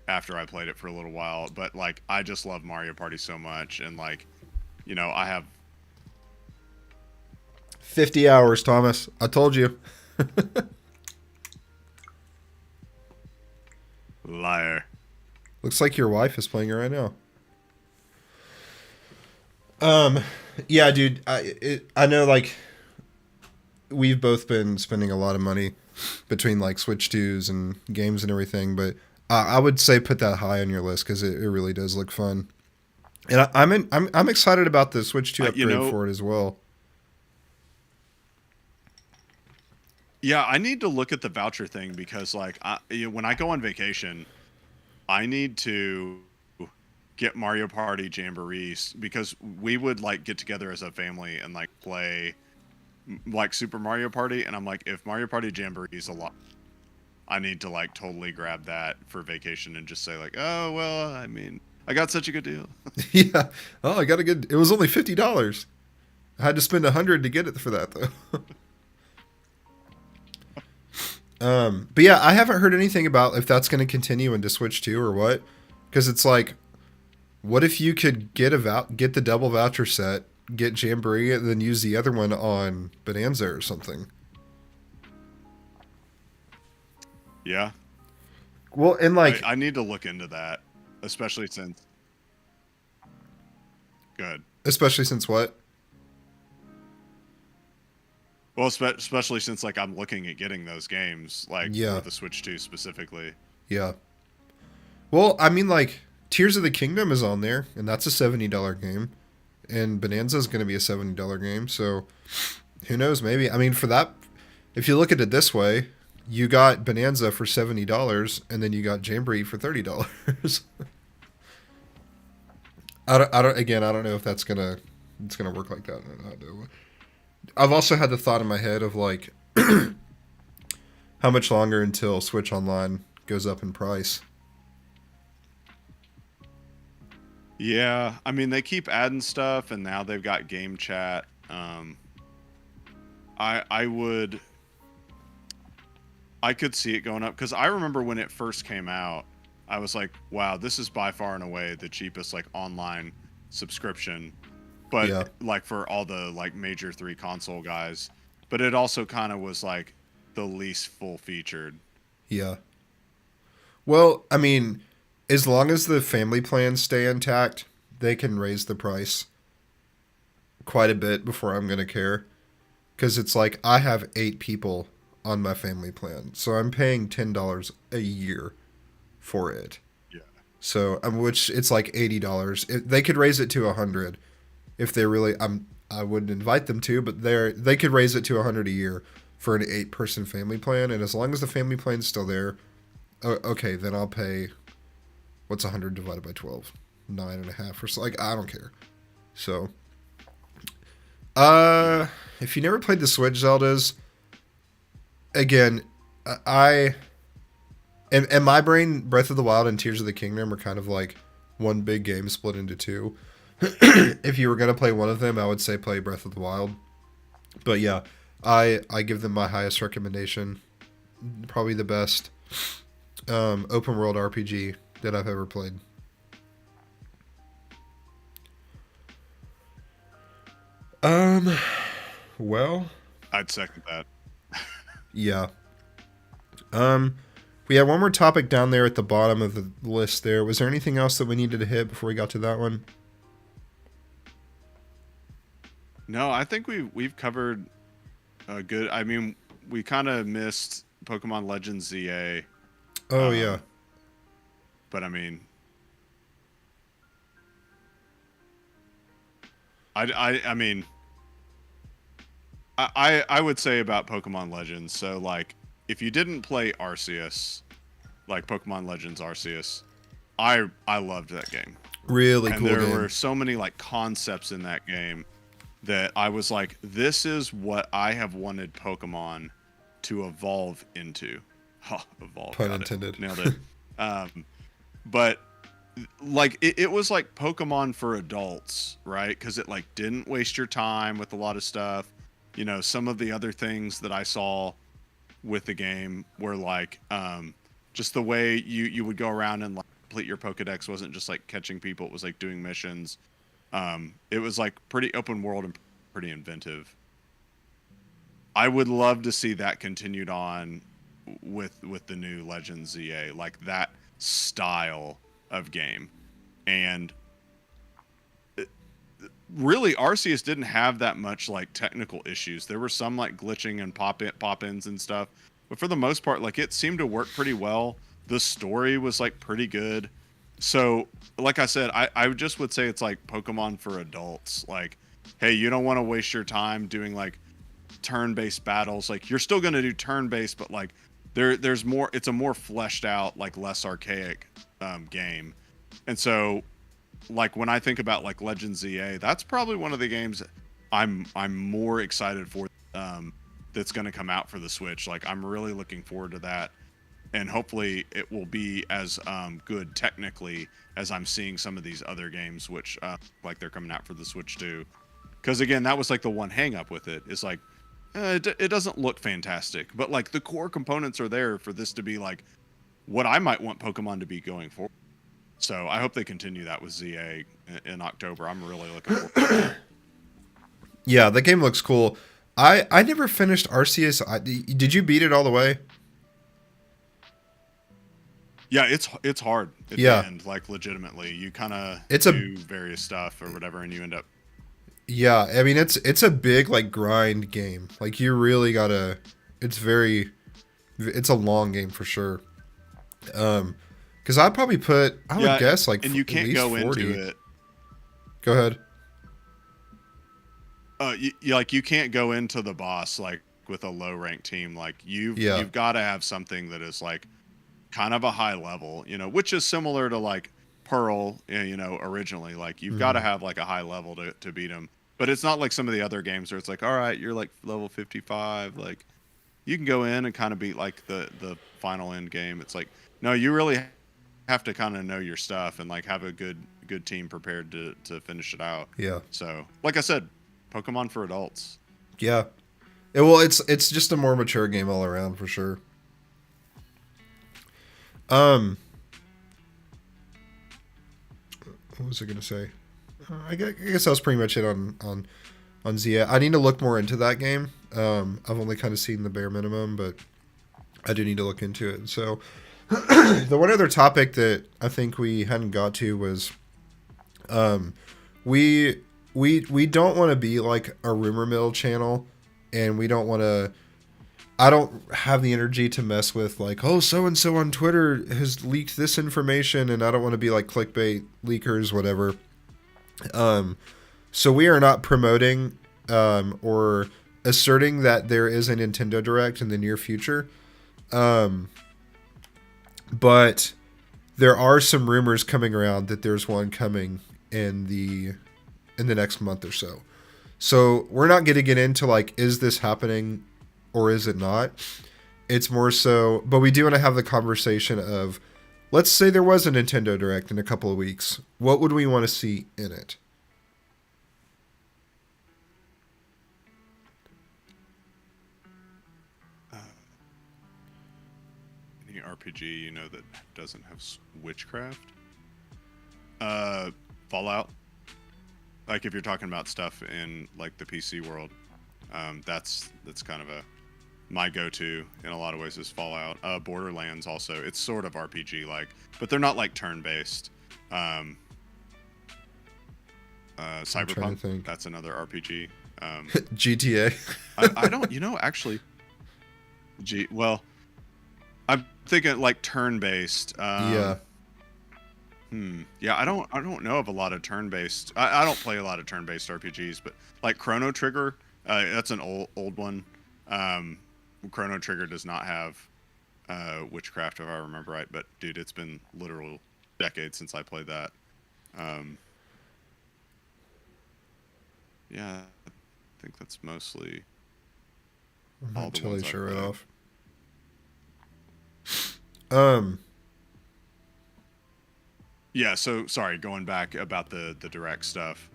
after I played it for a little while, but like I just love Mario Party so much, and like, you know, I have 50 hours, Thomas. I told you. Liar. Looks like your wife is playing it right now. Um, yeah, dude. I know like we've both been spending a lot of money between like Switch 2s and games and everything, but I would say put that high on your list because it really does look fun. And I'm excited about the Switch 2 You upgrade know, for it as well. yeah, I need to look at the voucher thing because like when I go on vacation, I need to get Mario Party Jamborees because we would like get together as a family and like play like Super Mario Party, and I'm like, if Mario Party Jamboree is a lot, I need to like totally grab that for vacation and just say like, oh well, I mean, I got such a good deal. Yeah. Oh, I got a good. It was only $50. I had to spend 100 to get it for that though. But yeah, I haven't heard anything about if that's going to continue into Switch 2 or what, because it's like, what if you could get get the double voucher set, get Jamboree, and then use the other one on Bonanza or something? Yeah, Well, and like, I need to look into that, especially since good. especially since what? Well, especially since like I'm looking at getting those games like Yeah, for the Switch 2 specifically. yeah. Well, I mean, like, Tears of the Kingdom is on there, and that's a $70 game, and Bonanza is going to be a $70 game. So, who knows? Maybe. I mean, for that, if you look at it this way, you got Bonanza for $70, and then you got Jamboree for $30. I don't. Again, I don't know if it's gonna work like that or not. I've also had the thought in my head of like, how much longer until Switch Online goes up in price? Yeah, I mean they keep adding stuff, and now they've got game chat. I would, I could see it going up because I remember when it first came out, I was like, wow, this is by far and away the cheapest like online subscription, but Yeah, like for all the like major three console guys, but it also kind of was like the least full featured. yeah. Well, I mean, as long as the family plans stay intact, they can raise the price quite a bit before I'm gonna care. Because it's like I have 8 people on my family plan, so I'm paying $10 a year for it. Yeah. So which it's like $80. They could raise it to 100 if they really. I wouldn't invite them to, but they could raise it to 100 a year for an 8-person family plan, and as long as the family plan's still there, okay, then I'll pay. What's 100 divided by 12? 9.5 or so. Like I don't care. So, if you never played the Switch Zeldas, again, I in my brain, Breath of the Wild and Tears of the Kingdom are kind of like one big game split into two. If you were gonna play one of them, I would say play Breath of the Wild. But yeah, I give them my highest recommendation. Probably the best open world RPG that I've ever played. Um, well, I'd second that. yeah. We had one more topic down there at the bottom of the list there. Was there anything else that we needed to hit before we got to that one? No, I think we've covered a good. I mean, we kind of missed Pokemon Legends ZA. Oh, yeah. But I mean, I mean, I would say about Pokemon Legends. So like, if you didn't play Arceus, like Pokemon Legends Arceus, I loved that game. Really And cool there game. were so many like concepts in that game that I was like, this is what I have wanted Pokemon to evolve into. Ha, evolve. Pun got intended. It. Nailed it. But like it was like Pokemon for adults, right? Because it like didn't waste your time with a lot of stuff. You know, some of the other things that I saw with the game were like just the way you would go around and like complete your Pokedex wasn't just like catching people, it was like doing missions. It was like pretty open world and pretty inventive. I would love to see that continued on with the new Legends ZA, like that style of game. And really Arceus didn't have that much like technical issues. There were some like glitching and pop-ins and stuff, but for the most part, like it seemed to work pretty well. The story was like pretty good. So, like I said, I just would say it's like Pokemon for adults. Like, hey, you don't want to waste your time doing like turn-based battles. Like, you're still gonna do turn-based, but like there's more. It's a more fleshed out, like less archaic game. And so, like when I think about like Legends ZA, that's probably one of the games I'm more excited for. That's going to come out for the Switch. Like I'm really looking forward to that, and hopefully it will be as good technically as I'm seeing some of these other games, which like they're coming out for the Switch too. Because again, that was like the one hang up with it. Is like it doesn't look fantastic, but like the core components are there for this to be like what I might want Pokemon to be going forward. So I hope they continue that with ZA in October. I'm really looking forward to it. Yeah, the game looks cool. I never finished Arceus. Did you beat it all the way? Yeah, it's hard at Yeah. the end, like legitimately. You kind of It's a- do various stuff or whatever, and you end up. Yeah, I mean it's a big like grind game. Like you really gotta. It's a long game for sure. Because I'd probably put I would guess like and you at can't least go 40. into it. Go ahead. You can't go into the boss like with a low ranked team. Like you've got to have something that is like kind of a high level, which is similar to like Pearl, originally. Like you've got to have like a high level to beat them. But it's not like some of the other games where it's like, all right, you're like level 55, like you can go in and kind of beat like the final end game. It's like, no, you really have to kind of know your stuff and like have a good team prepared to finish it out. Yeah. So, like I said, Pokemon for adults. Yeah. Well, it's just a more mature game all around for sure. What was I gonna say? I guess that was pretty much it on Zia. I need to look more into that game. I've only kind of seen the bare minimum, but I do need to look into it. So, the one other topic that I think we hadn't got to was, we don't want to be like a rumor mill channel, and we don't want to. I don't have the energy to mess with like, oh, so and so on Twitter has leaked this information, and I don't want to be like clickbait leakers, whatever. So we are not promoting or asserting that there is a Nintendo Direct in the near future. But there are some rumors coming around that there's one coming in the next month or so. So we're not going to get into like, is this happening or is it not? It's more so, but we do want to have the conversation of, let's say there was a Nintendo Direct in a couple of weeks. What would we want to see in it? Any RPG that doesn't have witchcraft? Fallout. Like if you're talking about stuff in like the PC world, that's kind of my go-to in a lot of ways is Fallout. Borderlands also. It's sort of RPG like, but they're not like turn-based. Cyberpunk. That's another RPG. GTA. I don't. Actually. Well, I'm thinking like turn-based. Yeah. Yeah, I don't know of a lot of turn-based. I don't play a lot of turn-based RPGs, but like Chrono Trigger, that's an old one. Chrono Trigger does not have witchcraft, if I remember right. But dude, it's been literal decades since I played that. Yeah, I think that's mostly I'm all not the totally ones I've sure right played. off. Yeah, so sorry, going back about the direct stuff.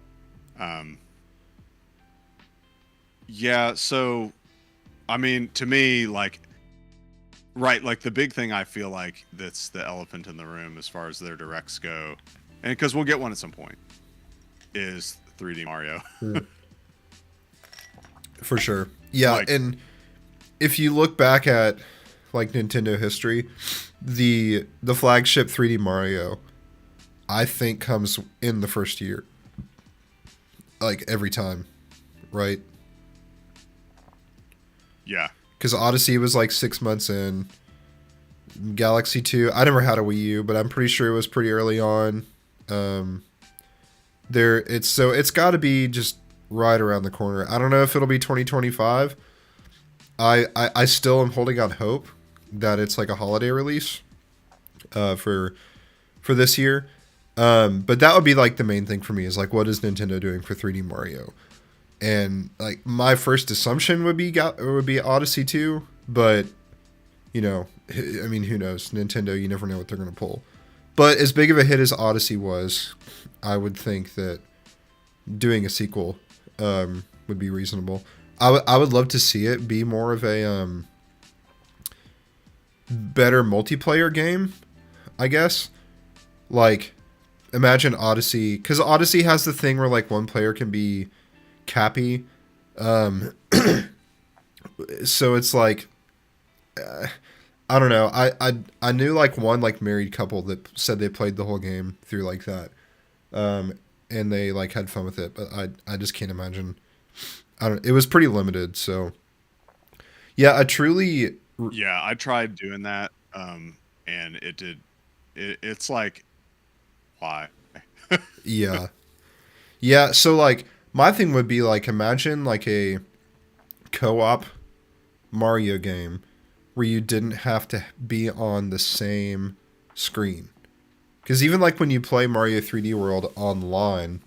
Yeah, so I mean, to me, like, right, like the big thing I feel like that's the elephant in the room as far as their directs go, and because we'll get one at some point, is 3D Mario. For sure. Yeah, Like- and if you look back at like Nintendo history, the flagship 3D Mario, I think, comes in the first year. like every time, right? Yeah. Because Odyssey was like 6 months in. Galaxy 2, I never had a Wii U, but I'm pretty sure it was pretty early on. It's got to be just right around the corner. I don't know if it'll be 2025. I still am holding out hope that it's like a holiday release for this year. But that would be like the main thing for me is like, what is Nintendo doing for 3D Mario? And like my first assumption would be Odyssey 2, but you know, I mean, who knows? Nintendo, you never know what they're going to pull. But as big of a hit as Odyssey was, I would think that doing a sequel would be reasonable. I would love to see it be more of a better multiplayer game, I guess. Like, imagine Odyssey, because Odyssey has the thing where like one player can be Cappy. So it's like, I don't know. I knew like one like married couple that said they played the whole game through like that, and they like had fun with it. But I just can't imagine. I don't. It was pretty limited. So yeah, Yeah, I tried doing that, and it did. It's like, why? Yeah. Yeah, so like my thing would be like imagine like a co-op Mario game where you didn't have to be on the same screen. Cuz even like when you play Mario 3D World online,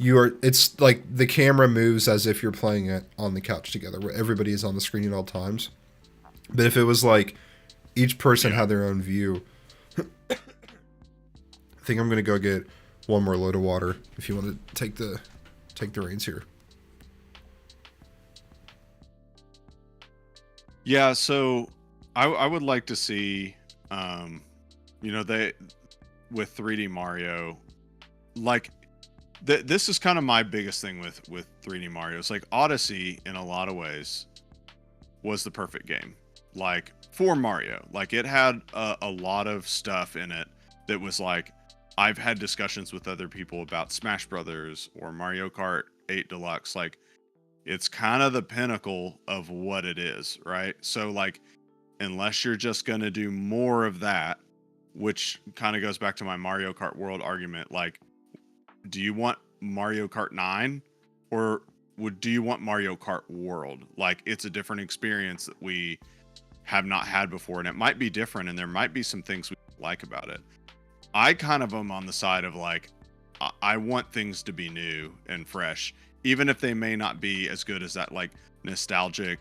it's like the camera moves as if you're playing it on the couch together where everybody is on the screen at all times. But if it was like each person had their own view, I think I'm gonna go get one more load of water if you want to take the reins here. Yeah, so I would like to see, they with 3D Mario, like this is kind of my biggest thing with 3D Mario. It's like Odyssey in a lot of ways was the perfect game, like for Mario. Like it had a lot of stuff in it that was like, I've had discussions with other people about Smash Brothers or Mario Kart 8 Deluxe. Like it's kind of the pinnacle of what it is, right? So like, unless you're just going to do more of that, which kind of goes back to my Mario Kart World argument, like, do you want Mario Kart 9 or do you want Mario Kart World? Like it's a different experience that we have not had before, and it might be different, and there might be some things we like about it. I kind of am on the side of like, I want things to be new and fresh, even if they may not be as good as that like nostalgic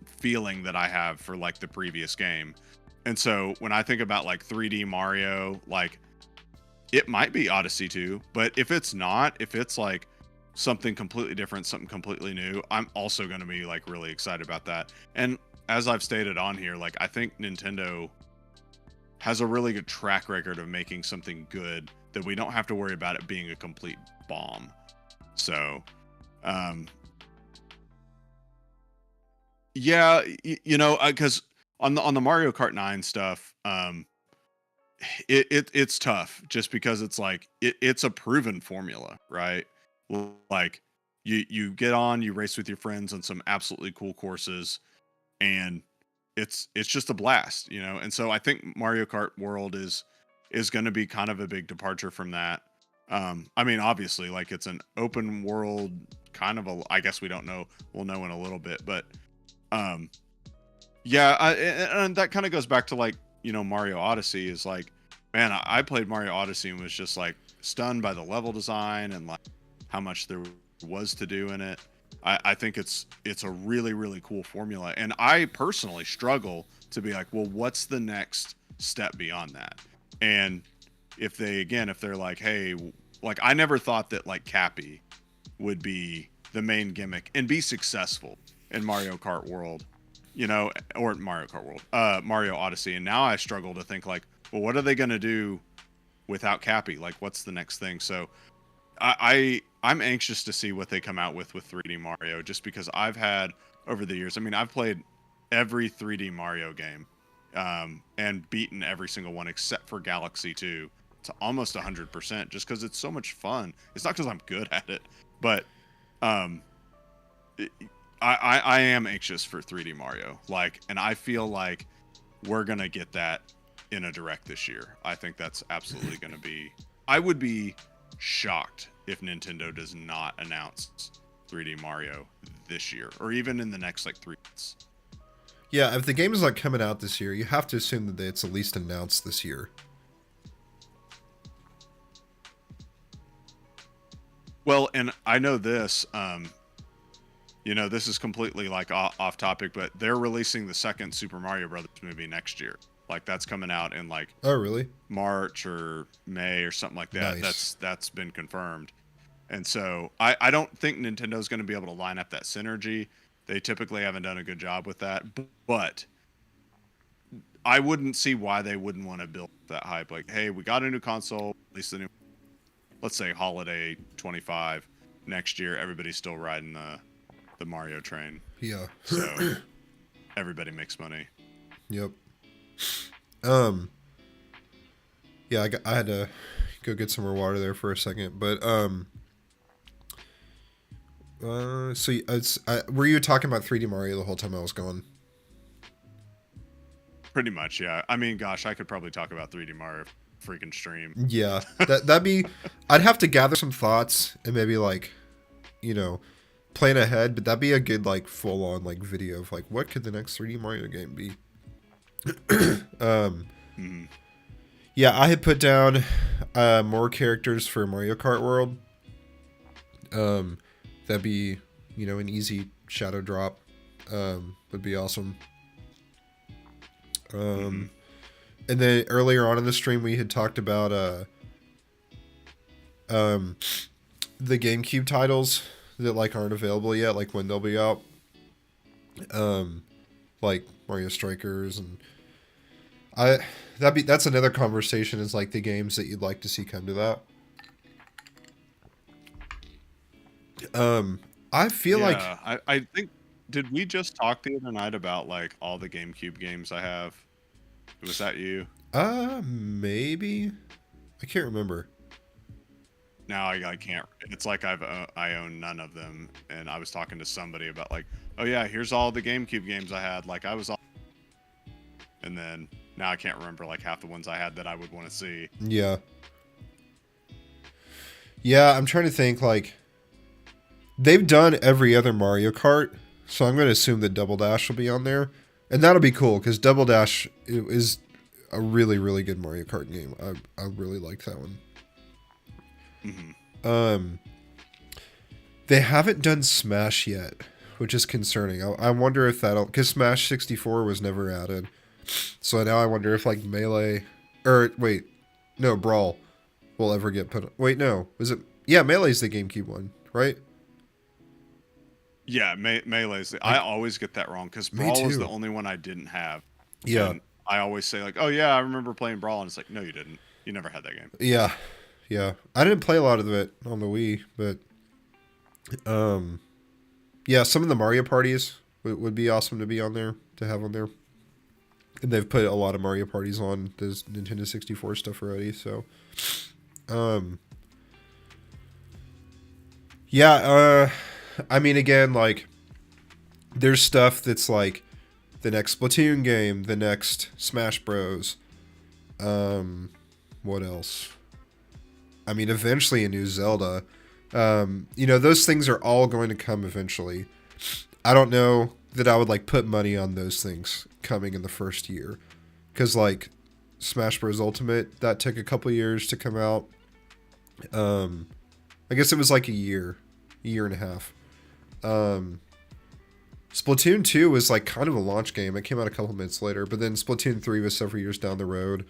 feeling that I have for like the previous game. And so when I think about like 3D Mario, like it might be Odyssey 2, but if it's not, if it's like something completely different, something completely new, I'm also going to be like really excited about that. And as I've stated on here, like I think Nintendo has a really good track record of making something good that we don't have to worry about it being a complete bomb. So, yeah, because on the Mario Kart 9 stuff, it's tough just because it's like it's a proven formula, right? Like you get on, you race with your friends on some absolutely cool courses, and it's just a blast, and so I think Mario Kart World is going to be kind of a big departure from that. I mean, obviously, like it's an open world kind of I guess we'll know in a little bit, but yeah, and that kind of goes back to like, Mario Odyssey is like, man, I played Mario Odyssey and was just like stunned by the level design and like how much there was to do in it. I think it's a really, really cool formula. And I personally struggle to be like, well, what's the next step beyond that? And if they're like, hey, like I never thought that like Cappy would be the main gimmick and be successful in Mario Kart World, or Mario Kart World, Mario Odyssey. And now I struggle to think like, well, what are they going to do without Cappy? Like, what's the next thing? So I'm anxious to see what they come out with 3D Mario, just because I've had over the years, I mean, I've played every 3D Mario game, and beaten every single one except for Galaxy 2. to almost 100% just because it's so much fun. It's not because I'm good at it, but I am anxious for 3D Mario. Like, and I feel like we're gonna get that in a direct this year. I think that's absolutely gonna be. I would be shocked if Nintendo does not announce 3D Mario this year, or even in the next like 3 months. Yeah, if the game is like coming out this year, you have to assume that it's at least announced this year. Well, and I know this, you know, this is completely like off topic, but they're releasing the second Super Mario Brothers movie next year. Like that's coming out in like Oh, really? March or May or something like that. Nice. That's been confirmed. And so I don't think Nintendo's going to be able to line up that synergy. They typically haven't done a good job with that, but I wouldn't see why they wouldn't want to build that hype. Like, hey, we got a new console, at least the new, let's say holiday 25 next year. Everybody's still riding the Mario train. Yeah. So everybody makes money. Yep. Yeah, I had to go get some more water there for a second, but so were you talking about 3D Mario the whole time I was gone? Pretty much, yeah. I mean, gosh, I could probably talk about 3D Mario freaking stream. Yeah, that'd be. I'd have to gather some thoughts and maybe like, you know, plan ahead. But that'd be a good like full on like video of like what could the next 3D Mario game be. Mm-hmm. Yeah, I had put down more characters for Mario Kart World. That'd be, you know, an easy shadow drop. Would be awesome. Mm-hmm. And then earlier on in the stream we had talked about the GameCube titles that like aren't available yet, like when they'll be out. Like Mario Strikers, and that's another conversation, is like the games that you'd like to see come to that. I feel like I think, did we just talk the other night about like all the GameCube games I have? Was that you? Maybe, I can't remember. Now I can't. It's like I own none of them, and I was talking to somebody about like, oh yeah, here's all the GameCube games I had. Like I was all, and then now I can't remember like half the ones I had that I would want to see. Yeah. Yeah, I'm trying to think, like, they've done every other Mario Kart, so I'm going to assume that Double Dash will be on there. And that'll be cool, because Double Dash is a really, really good Mario Kart game. I really like that one. Mm-hmm. They haven't done Smash yet, which is concerning. I wonder if that'll, because Smash 64 was never added. So now I wonder if like Melee, or wait, no, Brawl will ever get put. Wait, no, is it? Yeah, Melee's the GameCube one, right? Yeah, Melee's. I always get that wrong because Me Brawl was too. the only one I didn't have. Yeah, And I always say like, oh yeah, I remember playing Brawl, and it's like, no, you didn't. You never had that game. yeah, yeah. I didn't play a lot of it on the Wii, but yeah, some of the Mario parties would be awesome to be on there, to have on there. And they've put a lot of Mario parties on this Nintendo 64 stuff already, so yeah, I mean, again, like, there's stuff that's like the next Splatoon game, the next Smash Bros. What else? I mean, eventually a new Zelda. You know, those things are all going to come eventually. I don't know that I would like put money on those things coming in the first year, because like Smash Bros. Ultimate, that took a couple years to come out. I guess it was like a year and a half. Splatoon 2 was like kind of a launch game. It came out a couple minutes later, but then Splatoon 3 was several years down the road.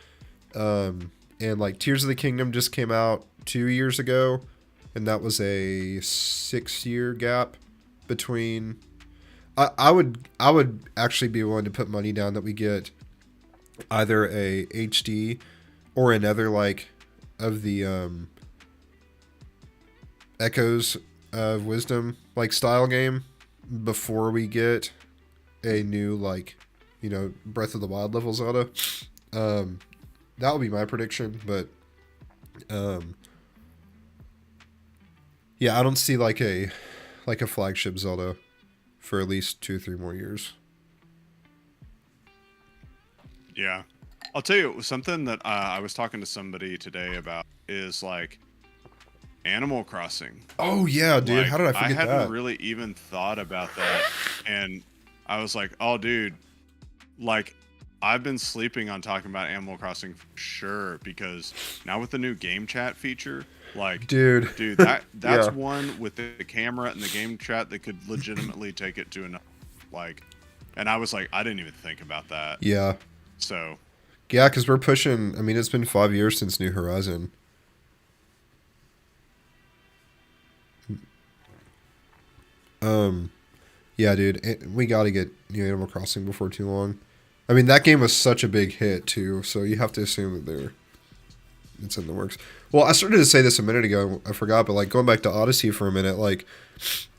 And like Tears of the Kingdom just came out 2 years ago, and that was a 6-year gap between. I would actually be willing to put money down that we get either a HD or another like of the Echoes of Wisdom like style game before we get a new like, you know, Breath of the Wild level Zelda. That would be my prediction, but Um, yeah, I don't see like a flagship Zelda for at least 2 or 3 more years. Yeah. I'll tell you something that I was talking to somebody today about is like Animal Crossing. Oh yeah, dude. Like, How did I forget hadn't that? really even thought about that. And I was like, oh, dude, like, I've been sleeping on talking about Animal Crossing for sure, because now with the new game chat feature, like, Dude. that's Yeah. one with the camera and the game chat that could legitimately take it to another, like, and I was like, I didn't even think about that. Yeah. So, Yeah, because we're pushing. I mean, it's been 5 years since New Horizon. Yeah, dude, we got to get new Animal Crossing before too long. I mean, that game was such a big hit too, so you have to assume that it's in the works. Well, I started to say this a minute ago, I forgot, but like going back to Odyssey for a minute, like,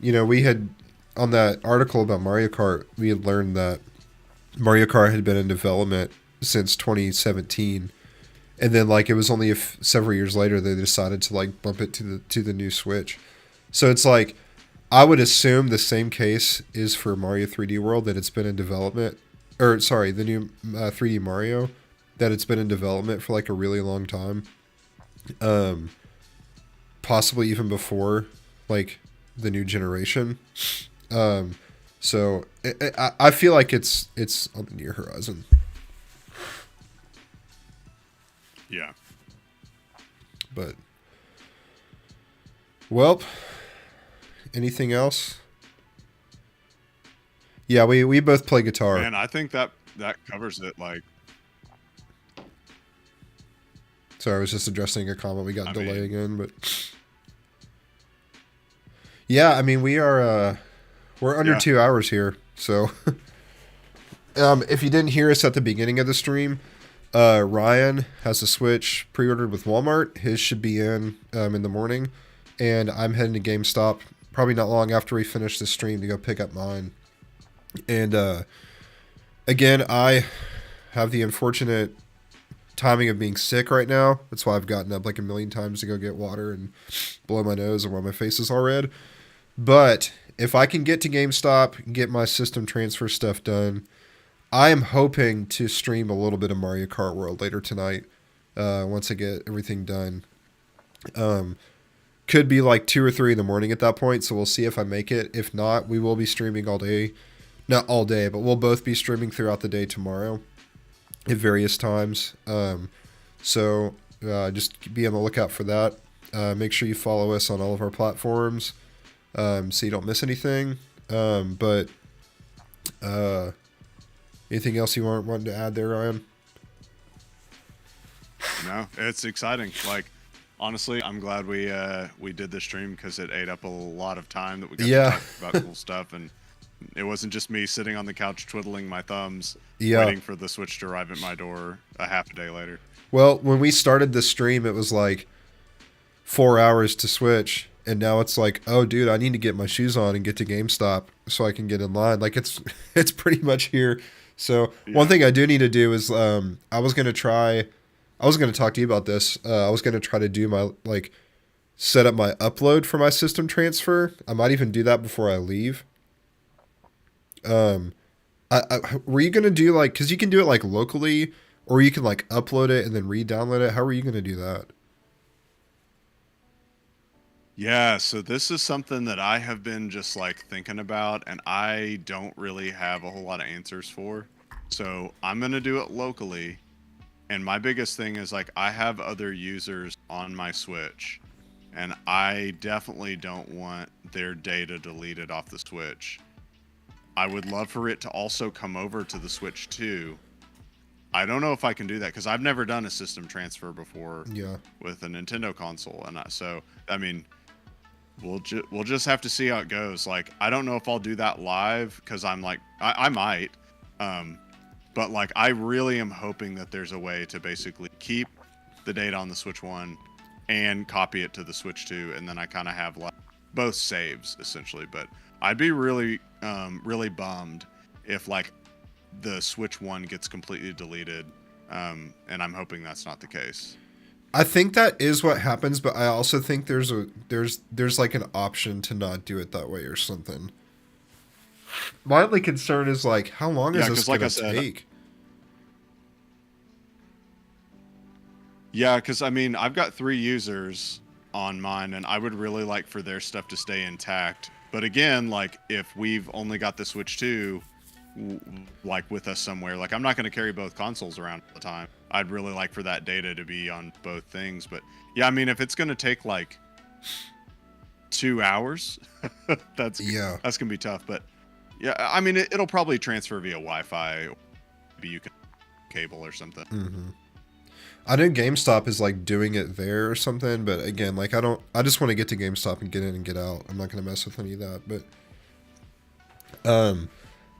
we had on that article about Mario Kart, we had learned that Mario Kart had been in development since 2017, and then like it was only several years later they decided to like bump it to the new Switch. So it's like I would assume the same case is for Mario 3D World, that it's been in development, or sorry, the new 3D Mario, that it's been in development for like a really long time, possibly even before like the new generation. So I feel like it's on the near horizon. yeah. But well, anything else? Yeah, we both play guitar. Man, I think that covers it. Like, Sorry, I was just addressing a comment. We got I delay mean- again, but yeah, I mean we're under Yeah. 2 hours here. So if you didn't hear us at the beginning of the stream, Ryan has a Switch pre-ordered with Walmart. His should be in the morning, and I'm heading to GameStop probably not long after we finish the stream to go pick up mine. And again, I have the unfortunate timing of being sick right now. That's why I've gotten up like a million times to go get water and blow my nose and why my face is all red. But if I can get to GameStop and get my system transfer stuff done, I am hoping to stream a little bit of Mario Kart World later tonight. Once I get everything done, could be like 2 or 3 in the morning at that point. So we'll see if I make it. If not, we will be streaming all day. Not all day, but we'll both be streaming throughout the day tomorrow at various times. So just be on the lookout for that. Make sure you follow us on all of our platforms so you don't miss anything. But anything else you wanted to add there, Ryan? No, it's exciting. Like, honestly, I'm glad we did this stream, because it ate up a lot of time that we got to talk about cool stuff, and it wasn't just me sitting on the couch twiddling my thumbs, waiting for the Switch to arrive at my door a half a day later. Well, when we started the stream, it was like 4 hours to Switch, and now it's like, oh, dude, I need to get my shoes on and get to GameStop so I can get in line. Like it's pretty much here. So one thing I do need to do is I was gonna talk to you about this. I was gonna try to do my set up my upload for my system transfer. I might even do that before I leave. Were you gonna do because you can do it like locally, or you can like upload it and then re-download it? How are you gonna do that? Yeah, so this is something that I have been just like thinking about, and I don't really have a whole lot of answers for. So I'm gonna do it locally, and my biggest thing is like I have other users on my Switch, and I definitely don't want their data deleted off the Switch. I would love for it to also come over to the Switch too. I don't know if I can do that, because I've never done a system transfer before Yeah. with a Nintendo console, and so I mean, we'll just have to see how it goes. Like, I don't know if I'll do that live, because I'm like I might, but like I really am hoping that there's a way to basically keep the data on the Switch 1 and copy it to the Switch 2, and then I kind of have like both saves essentially. But I'd be really really bummed if like the Switch 1 gets completely deleted, and I'm hoping that's not the case. I think that is what happens, but I also think there's like an option to not do it that way or something. My only concern is like, how long is Yeah, this 'cause like gonna I said, take? Yeah, because I mean, I've got 3 users on mine, and I would really like for their stuff to stay intact. But again, like if we've only got the Switch 2, like with us somewhere, like I'm not going to carry both consoles around all the time. I'd really like for that data to be on both things. But yeah, I mean, if it's going to take like 2 hours, that's Yeah. that's gonna be tough. But yeah, I mean, it'll probably transfer via Wi-Fi, or maybe you can cable or something. Mm-hmm. I know GameStop is like doing it there or something, but again, like I just want to get to GameStop and get in and get out. I'm not gonna mess with any of that. But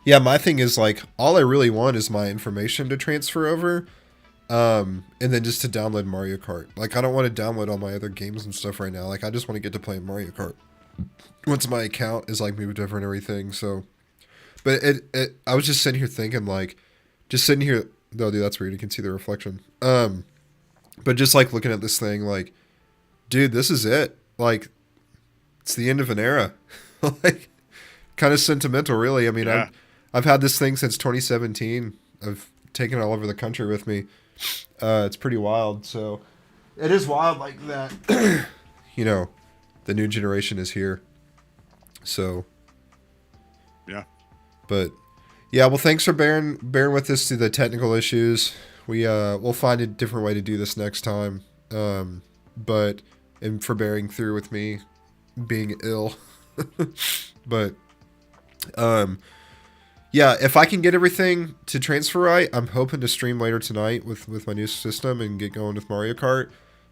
yeah, my thing is like all I really want is my information to transfer over. And then just to download Mario Kart. Like I don't want to download all my other games and stuff right now. Like I just want to get to play Mario Kart. Once my account is like moved over and everything, so but I was just sitting here thinking like just sitting here no dude, that's weird, you can see the reflection. But just like looking at this thing, like, dude, this is it. Like, it's the end of an era. Like, kind of sentimental, really. I mean, Yeah. I've had this thing since 2017. I've taken it all over the country with me. It's pretty wild. So, it is wild like that. You know, the new generation is here. So, Yeah. but yeah, well, thanks for bearing with us through the technical issues. We'll find a different way to do this next time. But and for bearing through with me being ill. But yeah, if I can get everything to transfer right, I'm hoping to stream later tonight with my new system and get going with Mario Kart.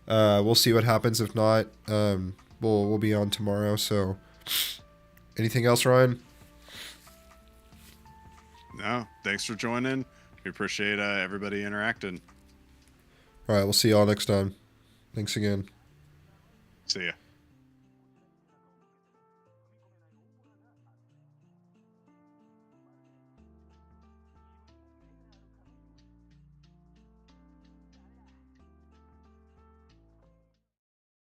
We'll see what happens. If not, we'll be on tomorrow. So, anything else, Ryan? No, thanks for joining. We appreciate everybody interacting. All right, we'll see y'all next time. Thanks again. See ya.